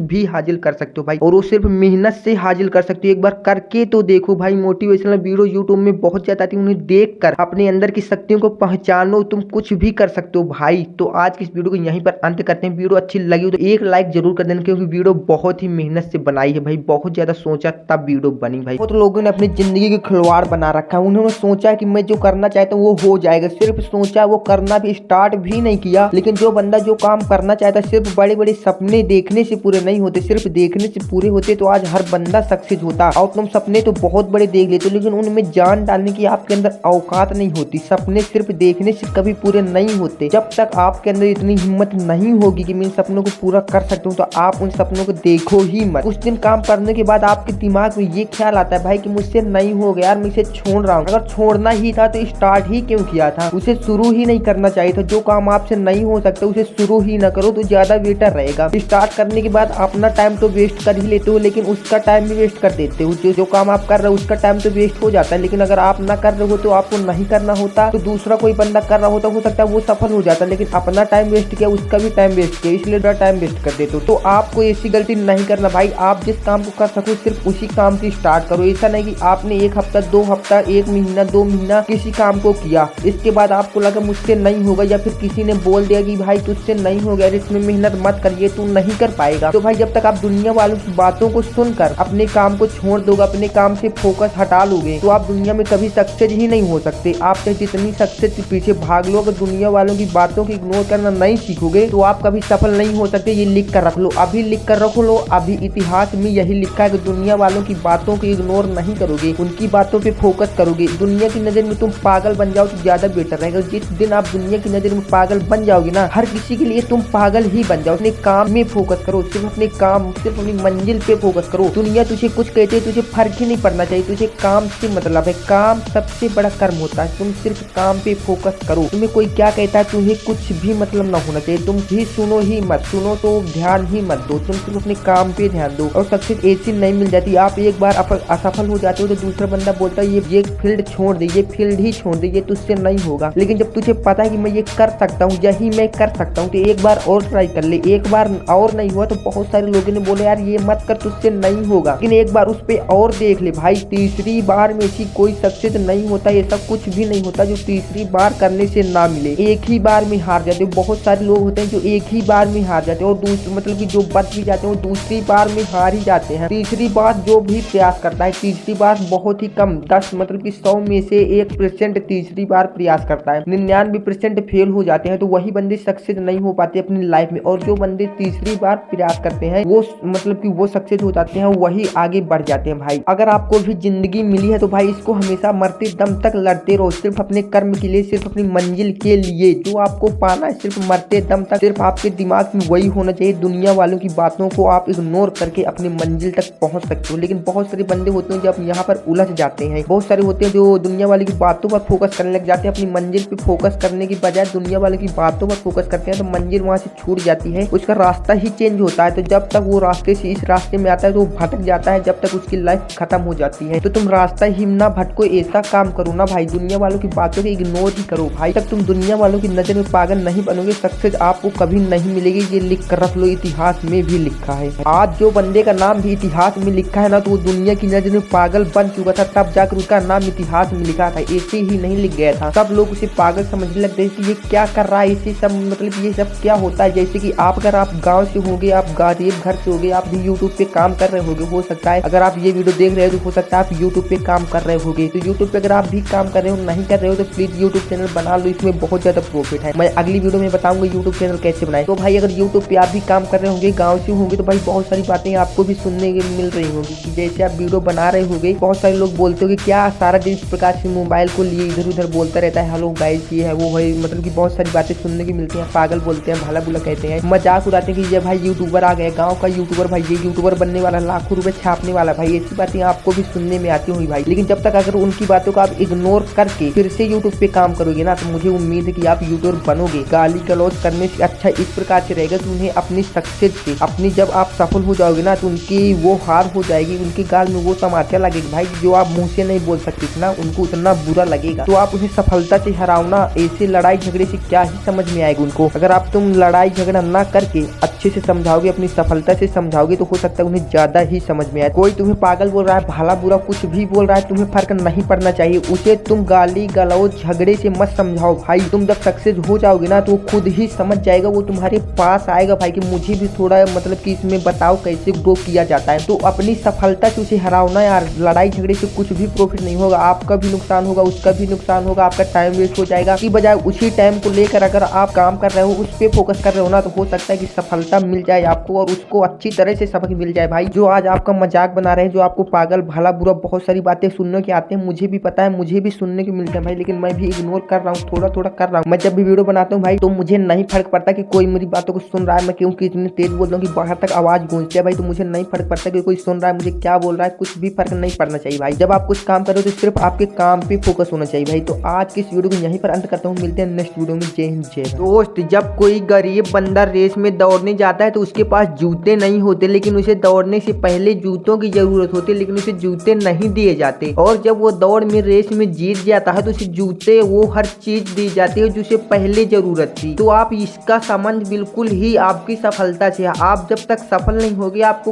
भी हासिल कर सकते हो भाई, और वो सिर्फ मेहनत से हासिल कर सकते हो। एक बार करके तो देखो भाई, मोटिवेशनल वीडियो यूट्यूब में बहुत ज्यादा आती है, उन्हें देख कर अपने अंदर की शक्तियों को पहचानो, तुम कुछ भी कर सकते हो भाई। तो आज की इस वीडियो को यहीं पर अंत करते हैं। वीडियो अच्छी लगी हो तो एक लाइक जरूर कर देना, क्योंकि वीडियो बहुत ही मेहनत से बनाई है भाई, बहुत ज्यादा सोचा तब वीडियो बनी भाई। बहुत लोगों ने अपनी जिंदगी के खिलवाड़ बना रखा है, उन्होंने सोचा कि मैं जो करना चाहता हूँ वो हो जाएगा, सिर्फ सोचा, वो करना भी स्टार्ट भी नहीं किया। लेकिन जो बंदा जो काम करना चाहता है, सिर्फ बड़े बड़े सपने देखने से पूरे नहीं होते, सिर्फ देखने से पूरे होते तो आज हर बंदा सक्सेस होता। और तुम सपने तो बहुत बड़े देख लेते हो लेकिन उनमें जान डालने की आपके अंदर औकात नहीं होती। सपने सिर्फ देखने से कभी पूरे नहीं होते, जब तक आपके अंदर इतनी हिम्मत नहीं होगी कि मैं इन सपनों को पूरा कर सकता हूँ, तो आप उन सपनों को देखो ही मत। कुछ दिन काम करने के बाद आपके दिमाग में ये ख्याल आता है भाई कि मुझसे नहीं हो गया यार, मैं इसे छोड़ रहा हूँ। अगर छोड़ना ही था तो स्टार्ट ही क्यों किया था, उसे शुरू ही नहीं करना चाहिए था। जो काम आपसे नहीं हो सकता उसे शुरू ही ना करो तो ज्यादा बेटर रहेगा। स्टार्ट करने के बाद अपना टाइम तो वेस्ट कर ही लेते हो, लेकिन उसका टाइम भी वेस्ट कर देते हो। जो काम आप कर रहे हो उसका टाइम तो वेस्ट हो जाता है, लेकिन अगर आप ना कर रहे हो तो आपको नहीं करना होता, तो दूसरा कोई बंदा कर रहा होता, हो सकता है वो सफल हो जाता, लेकिन अपना टाइम वेस्ट किया, उसका भी टाइम वेस्ट किया, इसलिए टाइम वेस्ट कर देते हो। तो आपको ऐसी गलती नहीं करना भाई। आप जिस काम को कर सको सिर्फ उसी काम से स्टार्ट करो। ऐसा नहीं कि आपने 1 हफ्ता 2 हफ्ता 1 महीना 2 महीना किसी काम को किया, इसके बाद आपको लगा मुझसे नहीं होगा, या फिर किसी ने बोल दिया कि भाई तुझसे नहीं हो गया, इसमें मेहनत मत करिए, तू नहीं कर पाएगा। तो भाई जब तक आप दुनिया वालों की बातों को सुनकर अपने काम को छोड़ दोगे, अपने काम से फोकस हटा लोगे, तो आप दुनिया में कभी सक्सेस ही नहीं हो सकते। आप चाहे जितनी सक्सेस के पीछे भाग लो, अगर दुनिया वालों की बातों को इग्नोर करना नहीं सीखोगे तो आप कभी सफल नहीं हो सकते। ये लिख कर रख लो, अभी लिख कर रख लो। अभी इतिहास में यही लिखा है कि दुनिया वालों की बातों को इग्नोर नहीं करोगे, उनकी बातों पे फोकस करोगे। दुनिया की नजर में तुम पागल बन जाओ तो ज्यादा बेटर रहेगा। जिस दिन आप दुनिया की नजर में पागल बन जाओगे ना, हर किसी के लिए तुम पागल ही बन जाओ। अपने काम में फोकस करो, सिर्फ अपने काम, सिर्फ अपनी मंजिल पे फोकस करो। दुनिया तुझे कुछ कहते हैं, तुझे फर्क ही नहीं पड़ना चाहिए। तुझे काम से मतलब है, काम सबसे बड़ा कर्म होता है। तुम सिर्फ काम पे फोकस करो। तुम्हें कोई क्या कहता है तुम्हें कुछ भी मतलब ना होना चाहिए। तुम भी सुनो ही मत, सुनो तो ध्यान ही मत दो। तुम सिर्फ अपने काम पे ध्यान दो। और सक्सेस ऐसी नहीं मिल जाती। आप एक बार असफल हो जाते हो तो दूसरा बंदा बोलता है ये फील्ड छोड़ दे, ये फील्ड ही छोड़ दे, ये तुझसे नहीं होगा। लेकिन जब तुझे पता है कि मैं ये कर सकता हूँ, यही मैं कर सकता हूँ, तो एक बार और ट्राई कर ले। एक बार और नहीं हुआ तो बहुत सारे लोगों ने बोले यार ये मत कर, तुझसे नहीं होगा। लेकिन एक बार उस पे और देख ले भाई। तीसरी बार में ऐसी कोई सक्सेस नहीं होता, ऐसा कुछ भी नहीं होता जो तीसरी बार करने से ना मिले। एक ही बार में हार जाते हो। बहुत सारे लोग होते हैं जो एक ही बार में हार जाते हैं, और दूसरी मतलब कि जो बच भी जाते हैं वो दूसरी बार में हार ही जाते हैं। तीसरी बार जो भी प्रयास करता है, तीसरी बार बहुत ही कम 10 मतलब कि 100 में से 1% तीसरी बार प्रयास करता है। 99% फेल हो जाते हैं। तो वही बंदे सक्सेस नहीं हो पाते अपनी लाइफ में। और जो बंदे तीसरी बार प्रयास करते हैं वो मतलब कि वो सक्सेस हो जाते हैं, वही आगे बढ़ जाते हैं। भाई अगर आपको भी जिंदगी मिली है तो भाई इसको हमेशा मरते दम तक लड़ते रहो, सिर्फ अपने कर्म के लिए, सिर्फ अपनी मंजिल के लिए। जो आपको पाना है सिर्फ मरते दम तक, सिर्फ आपके दिमाग में वही होना चाहिए। दुनिया वालों की बातों को आप इग्नोर करके अपनी मंजिल तक पहुंच सकते हो। लेकिन बहुत सारे बंदे होते हैं जो अब यहाँ पर उलझ जाते हैं। बहुत सारे होते हैं जो दुनिया वाले की बातों पर फोकस करने लग जाते हैं, अपनी मंजिल पे फोकस करने की बजाय दुनिया वाले की बातों पर फोकस करते हैं, तो मंजिल वहां से छूट जाती है, उसका रास्ता ही चेंज होता है। तो जब तक वो रास्ते से इस रास्ते में आता है तो वो भटक जाता है, जब तक उसकी लाइफ खत्म हो जाती है। तो तुम रास्ता ही ना भटको, ऐसा काम करो ना भाई, दुनिया वालों की बातों को इग्नोर ही करो भाई। तब तुम दुनिया वालों की नजर में पागल नहीं बनोगे, सक्सेस आपको कभी नहीं मिलेगी। ये लिख कर रख लो, इतिहास में भी लिखा है। आज जो बंदे का नाम भी इतिहास में लिखा है ना, तो वो दुनिया की नजर में पागल बन चुका था, तब जाकर उसका नाम इतिहास में लिखा था। ऐसे ही नहीं लिख गया था। सब लोग उसे पागल समझने लगते कि ये क्या कर रहा है, इसे सब मतलब ये सब क्या होता है। जैसे कि आप अगर आप गांव से होंगे, आप गरीब घर से होंगे, आप भी यूट्यूब पे काम कर रहे होंगे, हो सकता है अगर आप ये वीडियो देख रहे हो तो हो सकता है आप यूट्यूब पे काम कर रहे होंगे। तो यूट्यूब पे अगर आप भी काम कर रहे हो, नहीं कर रहे हो तो प्लीज यूट्यूब चैनल बना लो, इसमें बहुत ज्यादा प्रॉफिट है। मैं अगली वीडियो में बताऊंगा यूट्यूब चैनल कैसे बनाए। तो भाई अगर यूट्यूब पे आप भी काम कर रहे होंगे, गाँव से होंगे, तो भाई बहुत सारी बातें आपको भी सुनने मिल रही होंगी कि जैसे आप वीडियो बना रहे होंगे, बहुत सारे लोग बोलते हो कि क्या सारा दिन इस प्रकार से मोबाइल को लिए इधर उधर बोलता रहता है, हेलो गाइस ये है वो है, मतलब कि बहुत सारी बातें सुनने की मिलती हैं। पागल बोलते हैं, भला बुला कहते हैं, मजाक उड़ाते हैं कि ये भाई यूट्यूबर आ गए, गांव का यूट्यूबर भाई, ये यूट्यूबर बनने वाला, लाखों रुपए छापने वाला। भाई ऐसी बातें आपको भी सुनने में आती होंगी भाई। लेकिन जब तक अगर उनकी बातों को आप इग्नोर करके फिर से यूट्यूब पे काम करोगे ना, तो मुझे उम्मीद है कि आप यूट्यूबर बनोगे। गाली गलौज करने से अच्छा इस प्रकार से रहेगा कि उन्हें अपनी सक्सेस से, अपनी जब आप सफल हो जाओगे ना, तो उनकी वो हार हो जाएगी, उनके गाल में वो तमाचा लगेगा भाई, जो आप मुंह से नहीं बोल सकते ना, उनको उतना बुरा लगेगा। तो आप उन्हें सफलता से हराओ ना, ऐसे लड़ाई झगड़े से क्या ही समझ में आएगा उनको। अगर आप तुम लड़ाई झगड़ा ना करके अच्छे से समझाओगे, अपनी सफलता से समझाओगे, तो हो सकता है उन्हें ज्यादा ही समझ में आए। कोई तुम्हें पागल बोल रहा है, भला बुरा कुछ भी बोल रहा है, तुम्हें फर्क नहीं पड़ना चाहिए। उसे तुम गाली गलौज झगड़े से मत समझाओ भाई। तुम जब सक्सेस हो जाओगे ना, तो वो खुद ही समझ जाएगा, वो तुम्हारे पास आएगा भाई कि मुझे भी थोड़ा मतलब कि इसमें बताओ कैसे ग्रो किया जाता है। तो अपनी सफलता से उसे हराओ ना यार। लड़ाई झगड़े से कुछ भी प्रॉफिट नहीं होगा, आपका भी नुकसान होगा, उसका भी नुकसान होगा, आपका टाइम वेस्ट हो जाएगा। की बजाय उसी टाइम को लेकर अगर आप काम कर रहे हो, उस पर फोकस कर रहे हो ना, तो हो सकता है कि सफलता मिल जाए आपको, और उसको अच्छी तरह से सबक मिल जाए भाई। जो आज आपका मजाक बना रहे हैं, जो आपको पागल भला बुरा बहुत सारी बातें सुनने के आते हैं, मुझे भी पता है, मुझे भी सुनने को मिलते हैं भाई, लेकिन मैं भी इग्नोर कर रहा हूँ, थोड़ा थोड़ा कर रहा हूँ। मैं जब भी वीडियो बनाता हूँ भाई, तो मुझे नहीं फर्क पड़ता कि कोई मेरी बातों को सुन रहा है, मैं क्योंकि इतनी तेज बोल रहा हूँ कि बाहर तक आवाज गूंजती है भाई, तो मुझे नहीं फर्क पड़ता कि कोई सुन रहा है, मुझे क्या बोल रहा है, कुछ भी फर्क नहीं पड़ना चाहिए भाई। जब आप कुछ काम करो तो सिर्फ आपके काम पे फोकस होना चाहिए भाई। तो आज की इस वीडियो को यहीं पर अंत करता हूँ, मिलते हैं नेक्स्ट वीडियो में। जय हिंद जय। दोस्त, जब कोई गरीब बंदा रेस में दौड़ने जाता है तो उसके पास जूते नहीं होते, लेकिन उसे दौड़ने से पहले जूतों की जरूरत होती है, लेकिन उसे जूते नहीं दिए जाते। और जब वो दौड़ में रेस में जीत जाता है तो उसे जूते, वो हर चीज दी जाती है जो उसे पहले जरूरत थी। तो आप इसका संबंध बिल्कुल ही आपकी आपकी सफलता चाहिए। आप जब तक सफल नहीं होगे आपको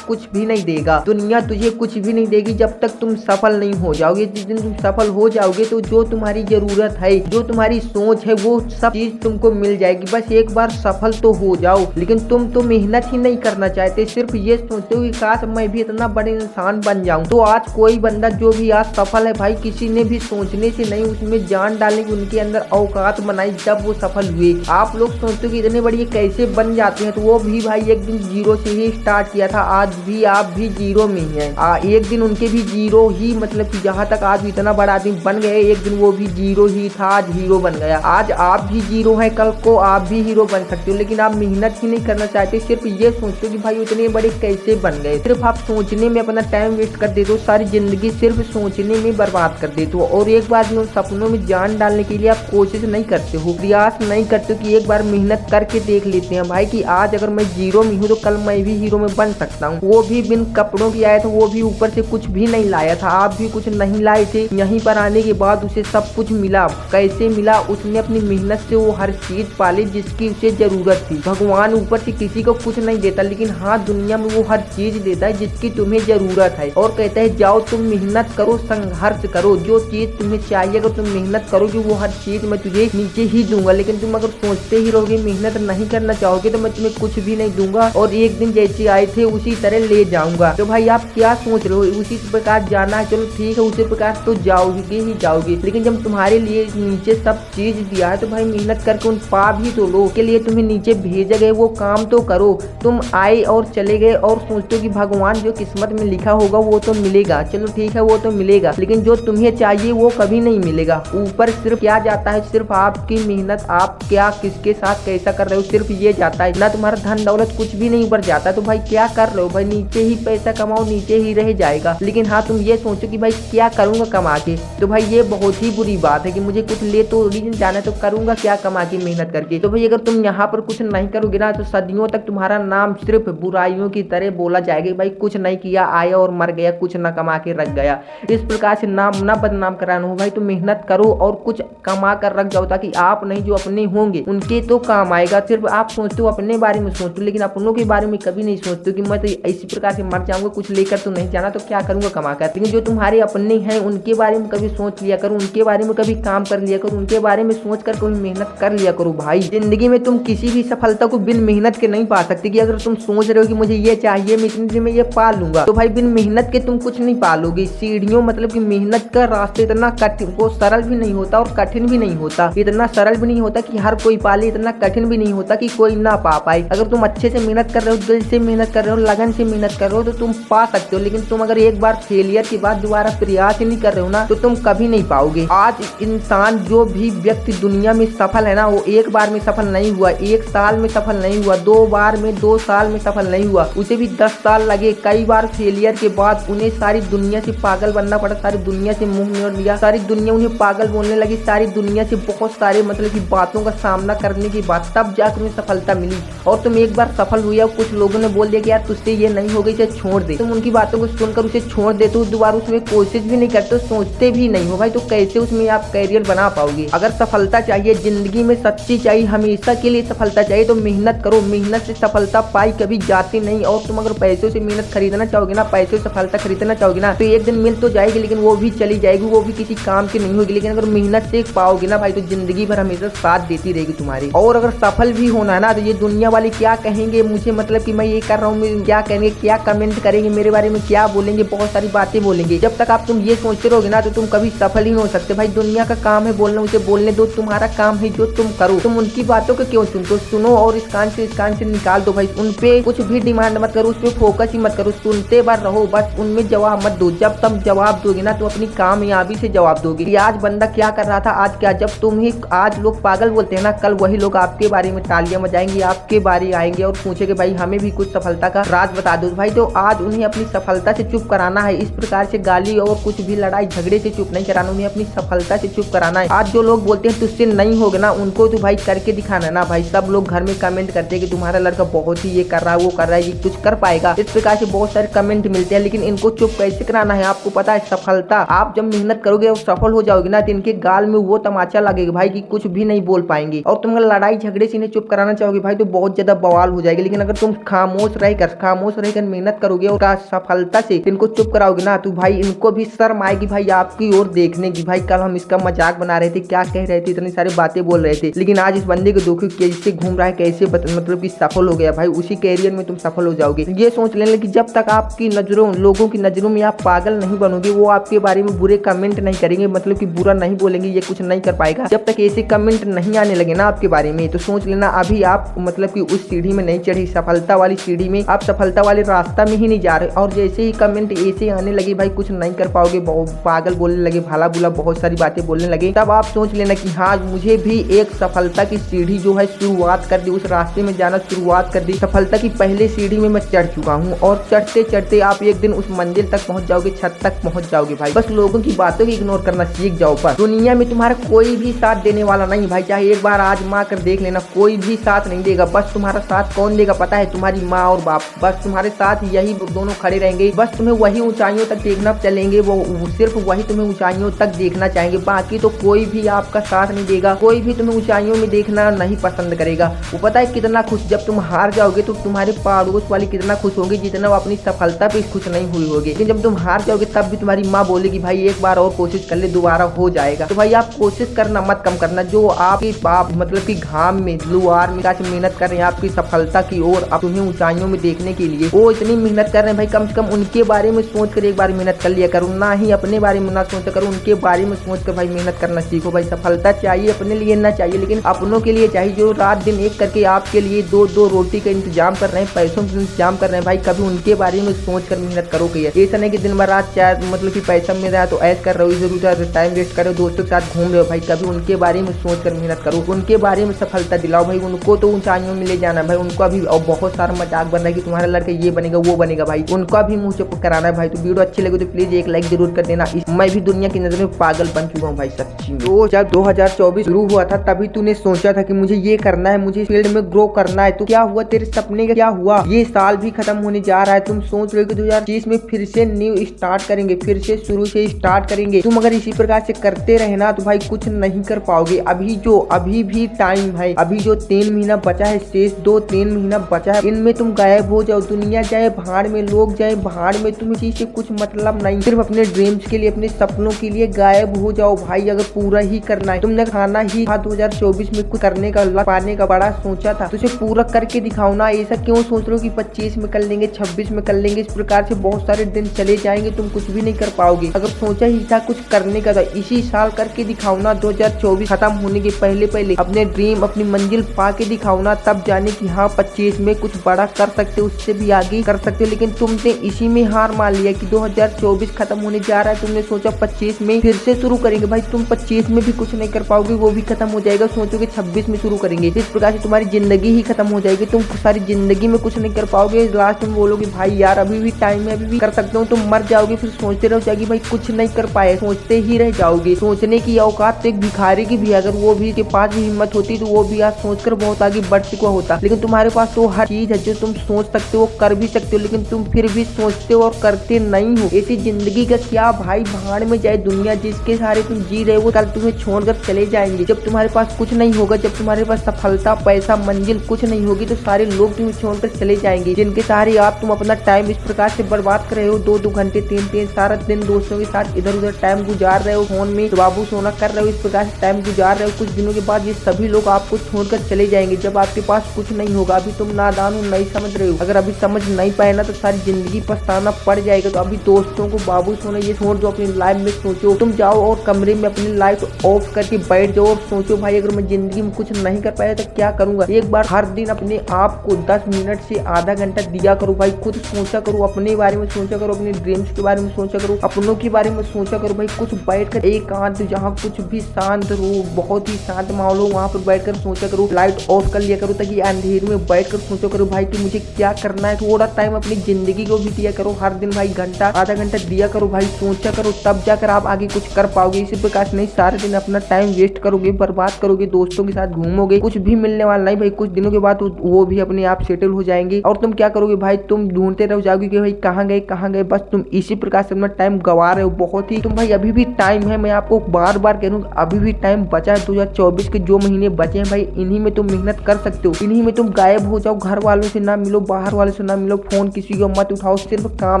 कुछ भी नहीं देगा, दुनिया तुझे कुछ भी नहीं देगी जब तक तुम सफल नहीं हो जाओगे। जिस दिन तुम सफल हो जाओगे तो जो तुम्हारी जरूरत है, जो तुम्हारी सोच है, वो सब चीज तुमको मिल जाएगी। बस एक बार सफल तो हो जाओ। लेकिन तुम तो मेहनत ही नहीं करना चाहते, सिर्फ ये सोचते हो कि काश मैं भी इतना बड़े इंसान बन जाऊं। तो आज कोई बंदा जो भी आज सफल है भाई, किसी ने भी सोचने से नहीं, उसमें जान डालने की उनके अंदर औकात बनाई जब वो सफल हुए। आप लोग सोचते हो कि इतने बड़ी कैसे बन जाते हैं, तो वो भी भाई एक दिन जीरो से ही स्टार्ट किया था। आज भी आप भी जीरो में ही हैं। एक दिन उनके भी जीरो ही, मतलब कि जहाँ तक आज इतना बड़ा आदमी बन गए, एक दिन वो भी जीरो ही था, आज हीरो बन गया। आज आप भी जीरो हैं, कल को आप भी हीरो बन सकते हो। लेकिन आप मेहनत ही नहीं करना चाहते, सिर्फ ये सोचते हो कि भाई इतने बड़े कैसे बन गए। सिर्फ आप सोचने में अपना टाइम वेस्ट कर देते हो, सारी जिंदगी सिर्फ सोचने में बर्बाद कर देते हो। और एक बार भी उन सपनों में जान डालने के लिए आप कोशिश नहीं करते हो, प्रयास नहीं करते हो कि एक बार मेहनत करके देख लेते हैं भाई कि आज अगर मैं जीरो में हूँ तो कल मैं भी हीरो में बन सकता हूँ। वो भी बिन कपड़ों की आया था, वो भी ऊपर से कुछ भी नहीं लाया था, आप भी कुछ नहीं लाए थे। यहीं पर आने के बाद उसे सब कुछ मिला। कैसे मिला? उसने अपनी मेहनत से वो हर चीज पाली जिसकी उसे जरूरत थी। भगवान ऊपर से किसी को कुछ नहीं देता, लेकिन हाँ दुनिया में वो हर चीज देता है जिसकी तुम्हें जरूरत है। और कहता है जाओ तुम मेहनत करो, संघर्ष करो, जो चीज तुम्हें चाहिए अगर तुम मेहनत करोगे वो हर चीज मैं तुझे नीचे ही दूंगा। लेकिन तुम अगर सोचते ही रहोगे, मेहनत नहीं करना चाहोगे तो मैं तुम्हें कुछ भी नहीं दूंगा और एक दिन जैसे आए थे उसी तरह ले जाऊंगा। तो भाई आप क्या सोच रहे हो? उसी प्रकार जाना है, चलो ठीक है, उसी प्रकार तो जाओगे ही जाओगे। लेकिन जब तुम्हारे लिए नीचे सब चीज दिया है तो भाई मेहनत करके उन पा भी तो लो। के लिए तुम्हें नीचे भेजा गए वो काम तो करो। तुम आए और चले गए और सोचते हो कि भगवान जो किस्मत में लिखा होगा वो तो मिलेगा, चलो ठीक है वो तो मिलेगा, लेकिन जो तुम्हें चाहिए वो कभी नहीं मिलेगा। ऊपर सिर्फ क्या जाता है, सिर्फ आपकी मेहनत, आप क्या किसके साथ कैसा कर रहे हो, सिर्फ ये जाता है ना। तुम्हारा धन दौलत कुछ भी नहीं ऊपर जाता। तो भाई क्या कर रहे हो भाई? नीचे ही पैसा कमाओ, नीचे ही रह जाएगा। लेकिन हाँ तुम ये सोचो कि भाई क्या करूंगा कमा के, तो भाई ये बहुत ही बुरी बात है कि मुझे कुछ ले तो जाना, तो करूंगा क्या कमा के मेहनत करके। तो भाई अगर तुम यहाँ पर कुछ नहीं करोगे ना तो सदियों तक तुम्हारा नाम सिर्फ बुराइयों की तरह बोला जाएगा। भाई कुछ नहीं किया, आया और मर गया, कुछ ना कमा के रख गया। इस प्रकार से नाम ना बदनाम कराना हो भाई, तो मेहनत करो और कुछ कमा कर रख जाओ, ताकि आप नहीं जो अपने होंगे उनके तो काम आएगा। सिर्फ आप सोचते हो अपने बारे में सोचते हो, लेकिन अपनों के बारे में कभी नहीं सोचते कि मैं तो इसी प्रकार से मर जाऊंगा, कुछ लेकर तो नहीं जाना, तो क्या करूंगा कमा कर। लेकिन जो तुम्हारे अपने हैं उनके बारे में कभी सोच लिया करो, उनके बारे में कभी काम कर लिया करो, उनके बारे में सोच कर कभी मेहनत कर लिया करो। भाई जिंदगी में तुम किसी भी सफलता को बिन मेहनत के नहीं पा सकते। कि अगर तुम सोच रहे हो कि मुझे ये चाहिए, मैं इतनी दिन में ये पा लूंगा, तो भाई बिन मेहनत के तुम कुछ नहीं पालोगे। सीढ़ियों मतलब कि मेहनत का रास्ता इतना कठिन, वो सरल भी नहीं होता और कठिन भी नहीं होता। इतना सरल भी नहीं होता कि हर कोई पाले, इतना कठिन भी नहीं होता कि कोई ना पा पाए। अगर तुम अच्छे से मेहनत कर रहे हो, दिल से मेहनत कर रहे हो, लगन से मेहनत कर रहे हो, तो तुम पा सकते हो। लेकिन तुम अगर एक बार फेलियर के बाद दोबारा प्रयास ही नहीं कर रहे हो ना, तो तुम कभी नहीं पाओगे। आज इंसान, जो भी व्यक्ति दुनिया में सफल है ना, वो एक बार में सफल नहीं हुआ, एक साल में सफल नहीं हुआ, 2 बार में 2 साल में सफल नहीं हुआ, उसे भी 10 साल लगे। कई बार फेलियर के बाद उन्हें सारी दुनिया से पागल बनना पड़ा, सारी दुनिया से मुंह मोड़ लिया, सारी दुनिया उन्हें पागल बोलने लगी, सारी दुनिया से बहुत सारे मतलब की बातों का सामना करने के बाद तब जाकर उन्हें सफलता मिली। और तुम एक बार सफल हुई और कुछ लोगों ने बोल दिया कि यार तुझसे ये नहीं हो गई, इसे छोड़ दे। तुम उनकी बातों को सुनकर उसे छोड़ देते हो, दोबारा उसमें कोशिश भी नहीं करते, सोचते भी नहीं हो भाई, तो कैसे उसमें आप कैरियर बना पाओगे। अगर सफलता चाहिए जिंदगी में, सच्ची चाहिए, हमेशा के लिए सफलता चाहिए, तो मेहनत करो। मेहनत से सफलता पाई कभी जाती नहीं। और तुम अगर पैसों से मेहनत खरीदना चाहोगे ना, पैसों से सफलता खरीदना चाहोगे ना, तो एक दिन मिल तो जाएगी, लेकिन वो भी चली जाएगी, वो भी किसी काम की नहीं होगी। लेकिन अगर मेहनत से पाओगे ना भाई, तो जिंदगी भर हमेशा साथ देती रहेगी तुम्हारी। और अगर सफल भी होना है ना, तो ये दुनिया वाले क्या कहेंगे मुझे, मतलब कि मैं ये कर रहा हूँ, क्या कहेंगे, क्या कमेंट करेंगे मेरे बारे में, क्या बोलेंगे, बहुत सारी बातें बोलेंगे। जब तक आप तुम ये सोचते रहोगे ना, तो तुम कभी सफल ही नहीं हो सकते। भाई दुनिया का काम है बोलना, उसे बोलने दो, तुम्हारा काम है जो तुम करो। तुम उनकी बातों को क्यों सुनते? सुनो और इस कान से निकाल दो भाई। उन पे कुछ भी डिमांड मत करो, उस पर फोकस ही मत करो, सुनते बार रहो, बस उनमें जवाब मत दो। जब तुम जवाब दोगे ना, तो अपनी कामयाबी से जवाब दोगे। आज बंदा क्या कर रहा था, आज क्या, जब तुम्हें आज लोग पागल बोलते हैं ना, कल वही लोग आपके बारे में तालियां बजाएंगे, आपके बारे आएंगे और पूछेंगे भाई हमें भी कुछ सफलता का राज बता दो भाई। तो आज उन्हें अपनी सफलता से चुप कराना है। इस प्रकार से गाली और कुछ भी लड़ाई झगड़े से चुप नहीं कराना, उन्हें अपनी सफलता से चुप कराना है। आज जो लोग बोलते हैं तुझसे नहीं होगा ना, उनको तो भाई करके दिखाना ना भाई। सब लोग घर में कमेंट करते हैं कि तुम्हारा लड़का बहुत ही ये कर रहा है, वो कर रहा है, ये कुछ कर पाएगा, इस प्रकार से बहुत सारे कमेंट मिलते हैं। लेकिन इनको चुप कैसे कराना है आपको पता है। सफलता आप जब मेहनत करोगे और सफल हो जाओगे ना, तो इनके गाल में वो तमाचा लगेगा भाई कि कुछ भी नहीं बोल पाएंगे। और तुम लड़ाई झगड़े से इन्हें चुप कराना बनाना चाहोगे भाई तो बहुत ज्यादा बवाल हो जाएगी। लेकिन अगर तुम खामोश रहकर मेहनत करोगे और सफलता से इनको चुप कराओगे ना तो भाई इनको भी शर्म आएगी भाई आपकी ओर देखने की। भाई कल हम इसका मजाक बना रहे थे, क्या कह रहे थे, इतनी सारी बातें बोल रहे थे, लेकिन आज इस बंदे को देखो कैसे घूम रहा है, कैसे मतलब कि सफल हो गया भाई। उसी कैरियर में तुम सफल हो जाओगे। ये सोच लेना कि जब तक आपकी नजरों लोगों की नजरों में आप पागल नहीं बनोगे, वो आपके बारे में बुरे कमेंट नहीं करेंगे, मतलब कि बुरा नहीं बोलेंगे, ये कुछ नहीं कर पाएगा। जब तक ऐसे कमेंट नहीं आने लगे ना आपके बारे में तो सोच लेना अभी आप मतलब कि उस सीढ़ी में नहीं चढ़े, सफलता वाली सीढ़ी में, आप सफलता वाले रास्ता में ही नहीं जा रहे। और जैसे ही कमेंट ऐसे आने लगे भाई कुछ नहीं कर पाओगे, पागल बोलने लगे, भला बुला बहुत सारी बातें बोलने लगे, तब आप सोच लेना कि हाँ मुझे भी एक सफलता की सीढ़ी जो है शुरुआत कर दी, उस रास्ते में जाना शुरुआत कर दी। सफलता की पहले सीढ़ी में मैं चढ़ चुका हूँ और चढ़ते चढ़ते आप एक दिन उस मंजिल तक पहुंच जाओगे, छत तक पहुंच जाओगे भाई। बस लोगों की बातों को इग्नोर करना सीख जाओ। पर दुनिया में तुम्हारा कोई भी साथ देने वाला नहीं भाई, चाहे एक बार आजमा कर देख लेना, कोई भी साथ नहीं देगा। बस तुम्हारा साथ कौन देगा पता है? तुम्हारी माँ और बाप। बस तुम्हारे साथ यही दोनों खड़े रहेंगे। बस तुम्हें वही ऊंचाइयों तक देखना चलेंगे, वो सिर्फ वही तुम्हें ऊंचाइयों तक देखना चाहेंगे। बाकी तो कोई भी आपका साथ नहीं देगा, कोई भी तुम्हें ऊंचाइयों में देखना नहीं पसंद करेगा। वो पता है कितना खुश, जब तुम हार जाओगे तो तुम्हारे पड़ोस वाले कितना खुश होंगे जितना वो अपनी सफलता पे खुश नहीं हुई होगी। लेकिन जब तुम हार जाओगे तब भी तुम्हारी माँ बोलेगी भाई एक बार और कोशिश कर ले, दोबारा हो जाएगा। तो भाई आप कोशिश करना मत कम करना। जो आपके बाप मतलब कि घाम में लुआर में मेहनत कर रहे हैं आपकी सफलता की ओर, अब तुम्हें ऊंचाइयों में देखने के लिए, वो इतनी मेहनत कर रहे हैं भाई, कम से कम उनके बारे में सोच कर एक बार मेहनत कर लिया करो। ना ही अपने बारे में ना सोचा करो, उनके बारे में सोच कर भाई मेहनत करना सीखो भाई। सफलता चाहिए अपने लिए ना चाहिए, लेकिन अपनों के लिए चाहिए, जो रात दिन एक करके आपके लिए दो दो रोटी का इंतजाम कर रहे हैं, पैसों का इंतजाम कर रहे हैं भाई, कभी उनके बारे में सोच कर मेहनत करो। ऐसा नहीं कि दिन भर रात चार मतलब कि पैसा मिल रहा है तो ऐसा कर रहे हो, इधर टाइम वेस्ट कर रहे हो, दोस्तों के साथ घूम रहे हो भाई, कभी उनके बारे में सोच कर मेहनत करो, उनके बारे में सफलता दिलाओ भाई। उनको तो ऊंचाइयों में ले जाना है भाई, उनको अभी और बहुत सारा मजाक बन रहा है कि तुम्हारा लड़का ये बनेगा वो बनेगा भाई, उनका भी मुंह चुप कराना है भाई। तो वीडियो अच्छी लगे तो प्लीज एक लाइक जरूर कर देना। मैं भी दुनिया की नजर में पागल बन चुका हूँ भाई सच्ची में। तो जब 2024 शुरू हुआ था तभी तूने सोचा था कि मुझे ये करना है, मुझे फील्ड में ग्रो करना है, तो क्या हुआ? तेरे सपने का क्या हुआ? ये साल भी खत्म होने जा रहा है, तुम सोच रहे हो कि 2020 में फिर से न्यू स्टार्ट करेंगे, फिर से शुरू से स्टार्ट करेंगे। तुम अगर इसी प्रकार से करते रहे ना तो भाई कुछ नहीं कर पाओगे। अभी भी टाइम है, अभी जो 3 महीना बचा है, शेष 2-3 महीना बचा है, इनमें तुम गायब हो जाओ। दुनिया जाए भाड़ में, लोग जाए भाड़ में, तुम्हें चीज से कुछ मतलब नहीं। सिर्फ अपने ड्रीम्स के लिए, अपने सपनों के लिए गायब हो जाओ भाई। अगर पूरा ही करना है, तुमने खाना ही 2024 में कुछ करने का पाने का बड़ा सोचा था, तो उसे पूरा करके दिखाओ ना। ऐसा क्यों सोच रहे हो कि 25 में कर लेंगे, 26 में कर लेंगे? इस प्रकार से बहुत सारे दिन चले जाएंगे, तुम कुछ भी नहीं कर पाओगे। अगर सोचा ही था कुछ करने का तो इसी साल करके दिखाओ ना। 2024 खत्म होने के पहले अपने ड्रीम, अपनी मंजिल पा के दिखाओ ना, तब जाने की हाँ 25 में कुछ बड़ा कर सकते हो, उससे भी आगे कर सकते हो। लेकिन तुमने इसी में हार मान लिया कि 2024 खत्म होने जा रहा है, तुमने सोचा 25 में फिर से शुरू करेंगे। भाई तुम 25 में भी कुछ नहीं कर पाओगे, वो भी खत्म हो जाएगा। सोचोगे 26 में शुरू करेंगे, इस प्रकार से तुम्हारी जिंदगी ही खत्म हो जाएगी। तुम सारी जिंदगी में कुछ नहीं कर पाओगे। लास्ट में बोलोगे भाई यार अभी भी टाइम है, अभी भी कर सकते हो। तुम मर जाओगे, फिर सोचते रहो जाएगी भाई कुछ नहीं कर पाए, सोचते ही रह जाओगे। सोचने की औकात तो एक भिखारी की भी, अगर वो भी के पास भी हिम्मत होती तो वो भी आज सोचकर बहुत आगे बढ़ चुका होता। लेकिन तुम्हारे पास तो हर चीज है जो तुम सोच सकते हो, कर भी सकते हो, लेकिन तुम फिर भी सोचते हो और करते नहीं हो। ऐसी जिंदगी का क्या भाई, भाड़ में जाए दुनिया। जिसके सहारे तुम जी रहे हो कल तुम्हें छोड़कर चले जाएंगे। जब तुम्हारे पास कुछ नहीं होगा, जब तुम्हारे पास सफलता, पैसा, मंजिल कुछ नहीं होगी, तो सारे लोग तुम्हें छोड़कर चले जाएंगे। जिनके सहारे आप तुम अपना टाइम इस प्रकार से बर्बाद कर रहे हो, 2-2 घंटे 3-3 सारा दिन दोस्तों के साथ इधर उधर टाइम गुजार रहे हो, फोन में बाबू सोना कर रहे हो, इस प्रकार से टाइम गुजार रहे हो। कुछ दिनों के बाद ये सभी लोग आपको छोड़कर चले जाएंगे जब आपके पास कुछ नहीं होगा। अभी तुम नादान हो, नहीं समझ रहे हो। अगर अभी समझ नहीं पाए ना तो सारी जिंदगी पछताना पड़ जाएगा। तो अभी दोस्तों को बाबू सोना ये छोड़ दो, अपनी लाइफ में सोचो। तुम जाओ और कमरे में अपनी लाइट ऑफ करके बैठ जाओ और सोचो भाई अगर मैं जिंदगी में कुछ नहीं कर पाया तो क्या करूंगा। एक बार हर दिन अपने आप को 10 मिनट से आधा घंटा दिया करो भाई, खुद सोचा करो, अपने बारे में सोचा करो, अपने ड्रीम्स के बारे में सोचा करो, अपनों के बारे में सोचा करो भाई। कुछ बैठकर एकांत, जहाँ कुछ भी शांत रो, बहुत ही शांत माहौल हो, वहाँ पर बैठकर सोचा करो। लाइट ऑफ कर लिया करो ताकि अंधेरे में बैठकर सोचा करो भाई कि मुझे क्या करना है। थोड़ा टाइम अपनी जिंदगी को भी दिया करो, हर दिन भाई घंटा आधा घंटा दिया करो भाई, सोचा करो, तब जाकर आप आगे कुछ कर पाओगे। इसी प्रकार नहीं सारे दिन अपना टाइम वेस्ट करोगे, बर्बाद करोगे, दोस्तों के साथ घूमोगे, कुछ भी मिलने वाला नहीं भाई। कुछ दिनों के बाद वो भी अपने आप सेटल हो जाएंगे और तुम क्या करोगे भाई, तुम ढूंढते रह जाओगे कि भाई कहाँ गए। बस तुम इसी प्रकार से अपना टाइम गवा रहे हो बहुत ही। तुम भाई अभी भी टाइम है, मैं आपको बार बार कह रहा हूँ अभी भी टाइम बचा है। 2024 के जो महीने बचे हैं भाई, इन्हीं में तुम मेहनत कर सकते हो। इन्हीं में तुम गायब हो जाओ, घर वालों से ना मिलो, बाहर वालों से ना मिलो, फोन किसी को मत उठाओ, सिर्फ काम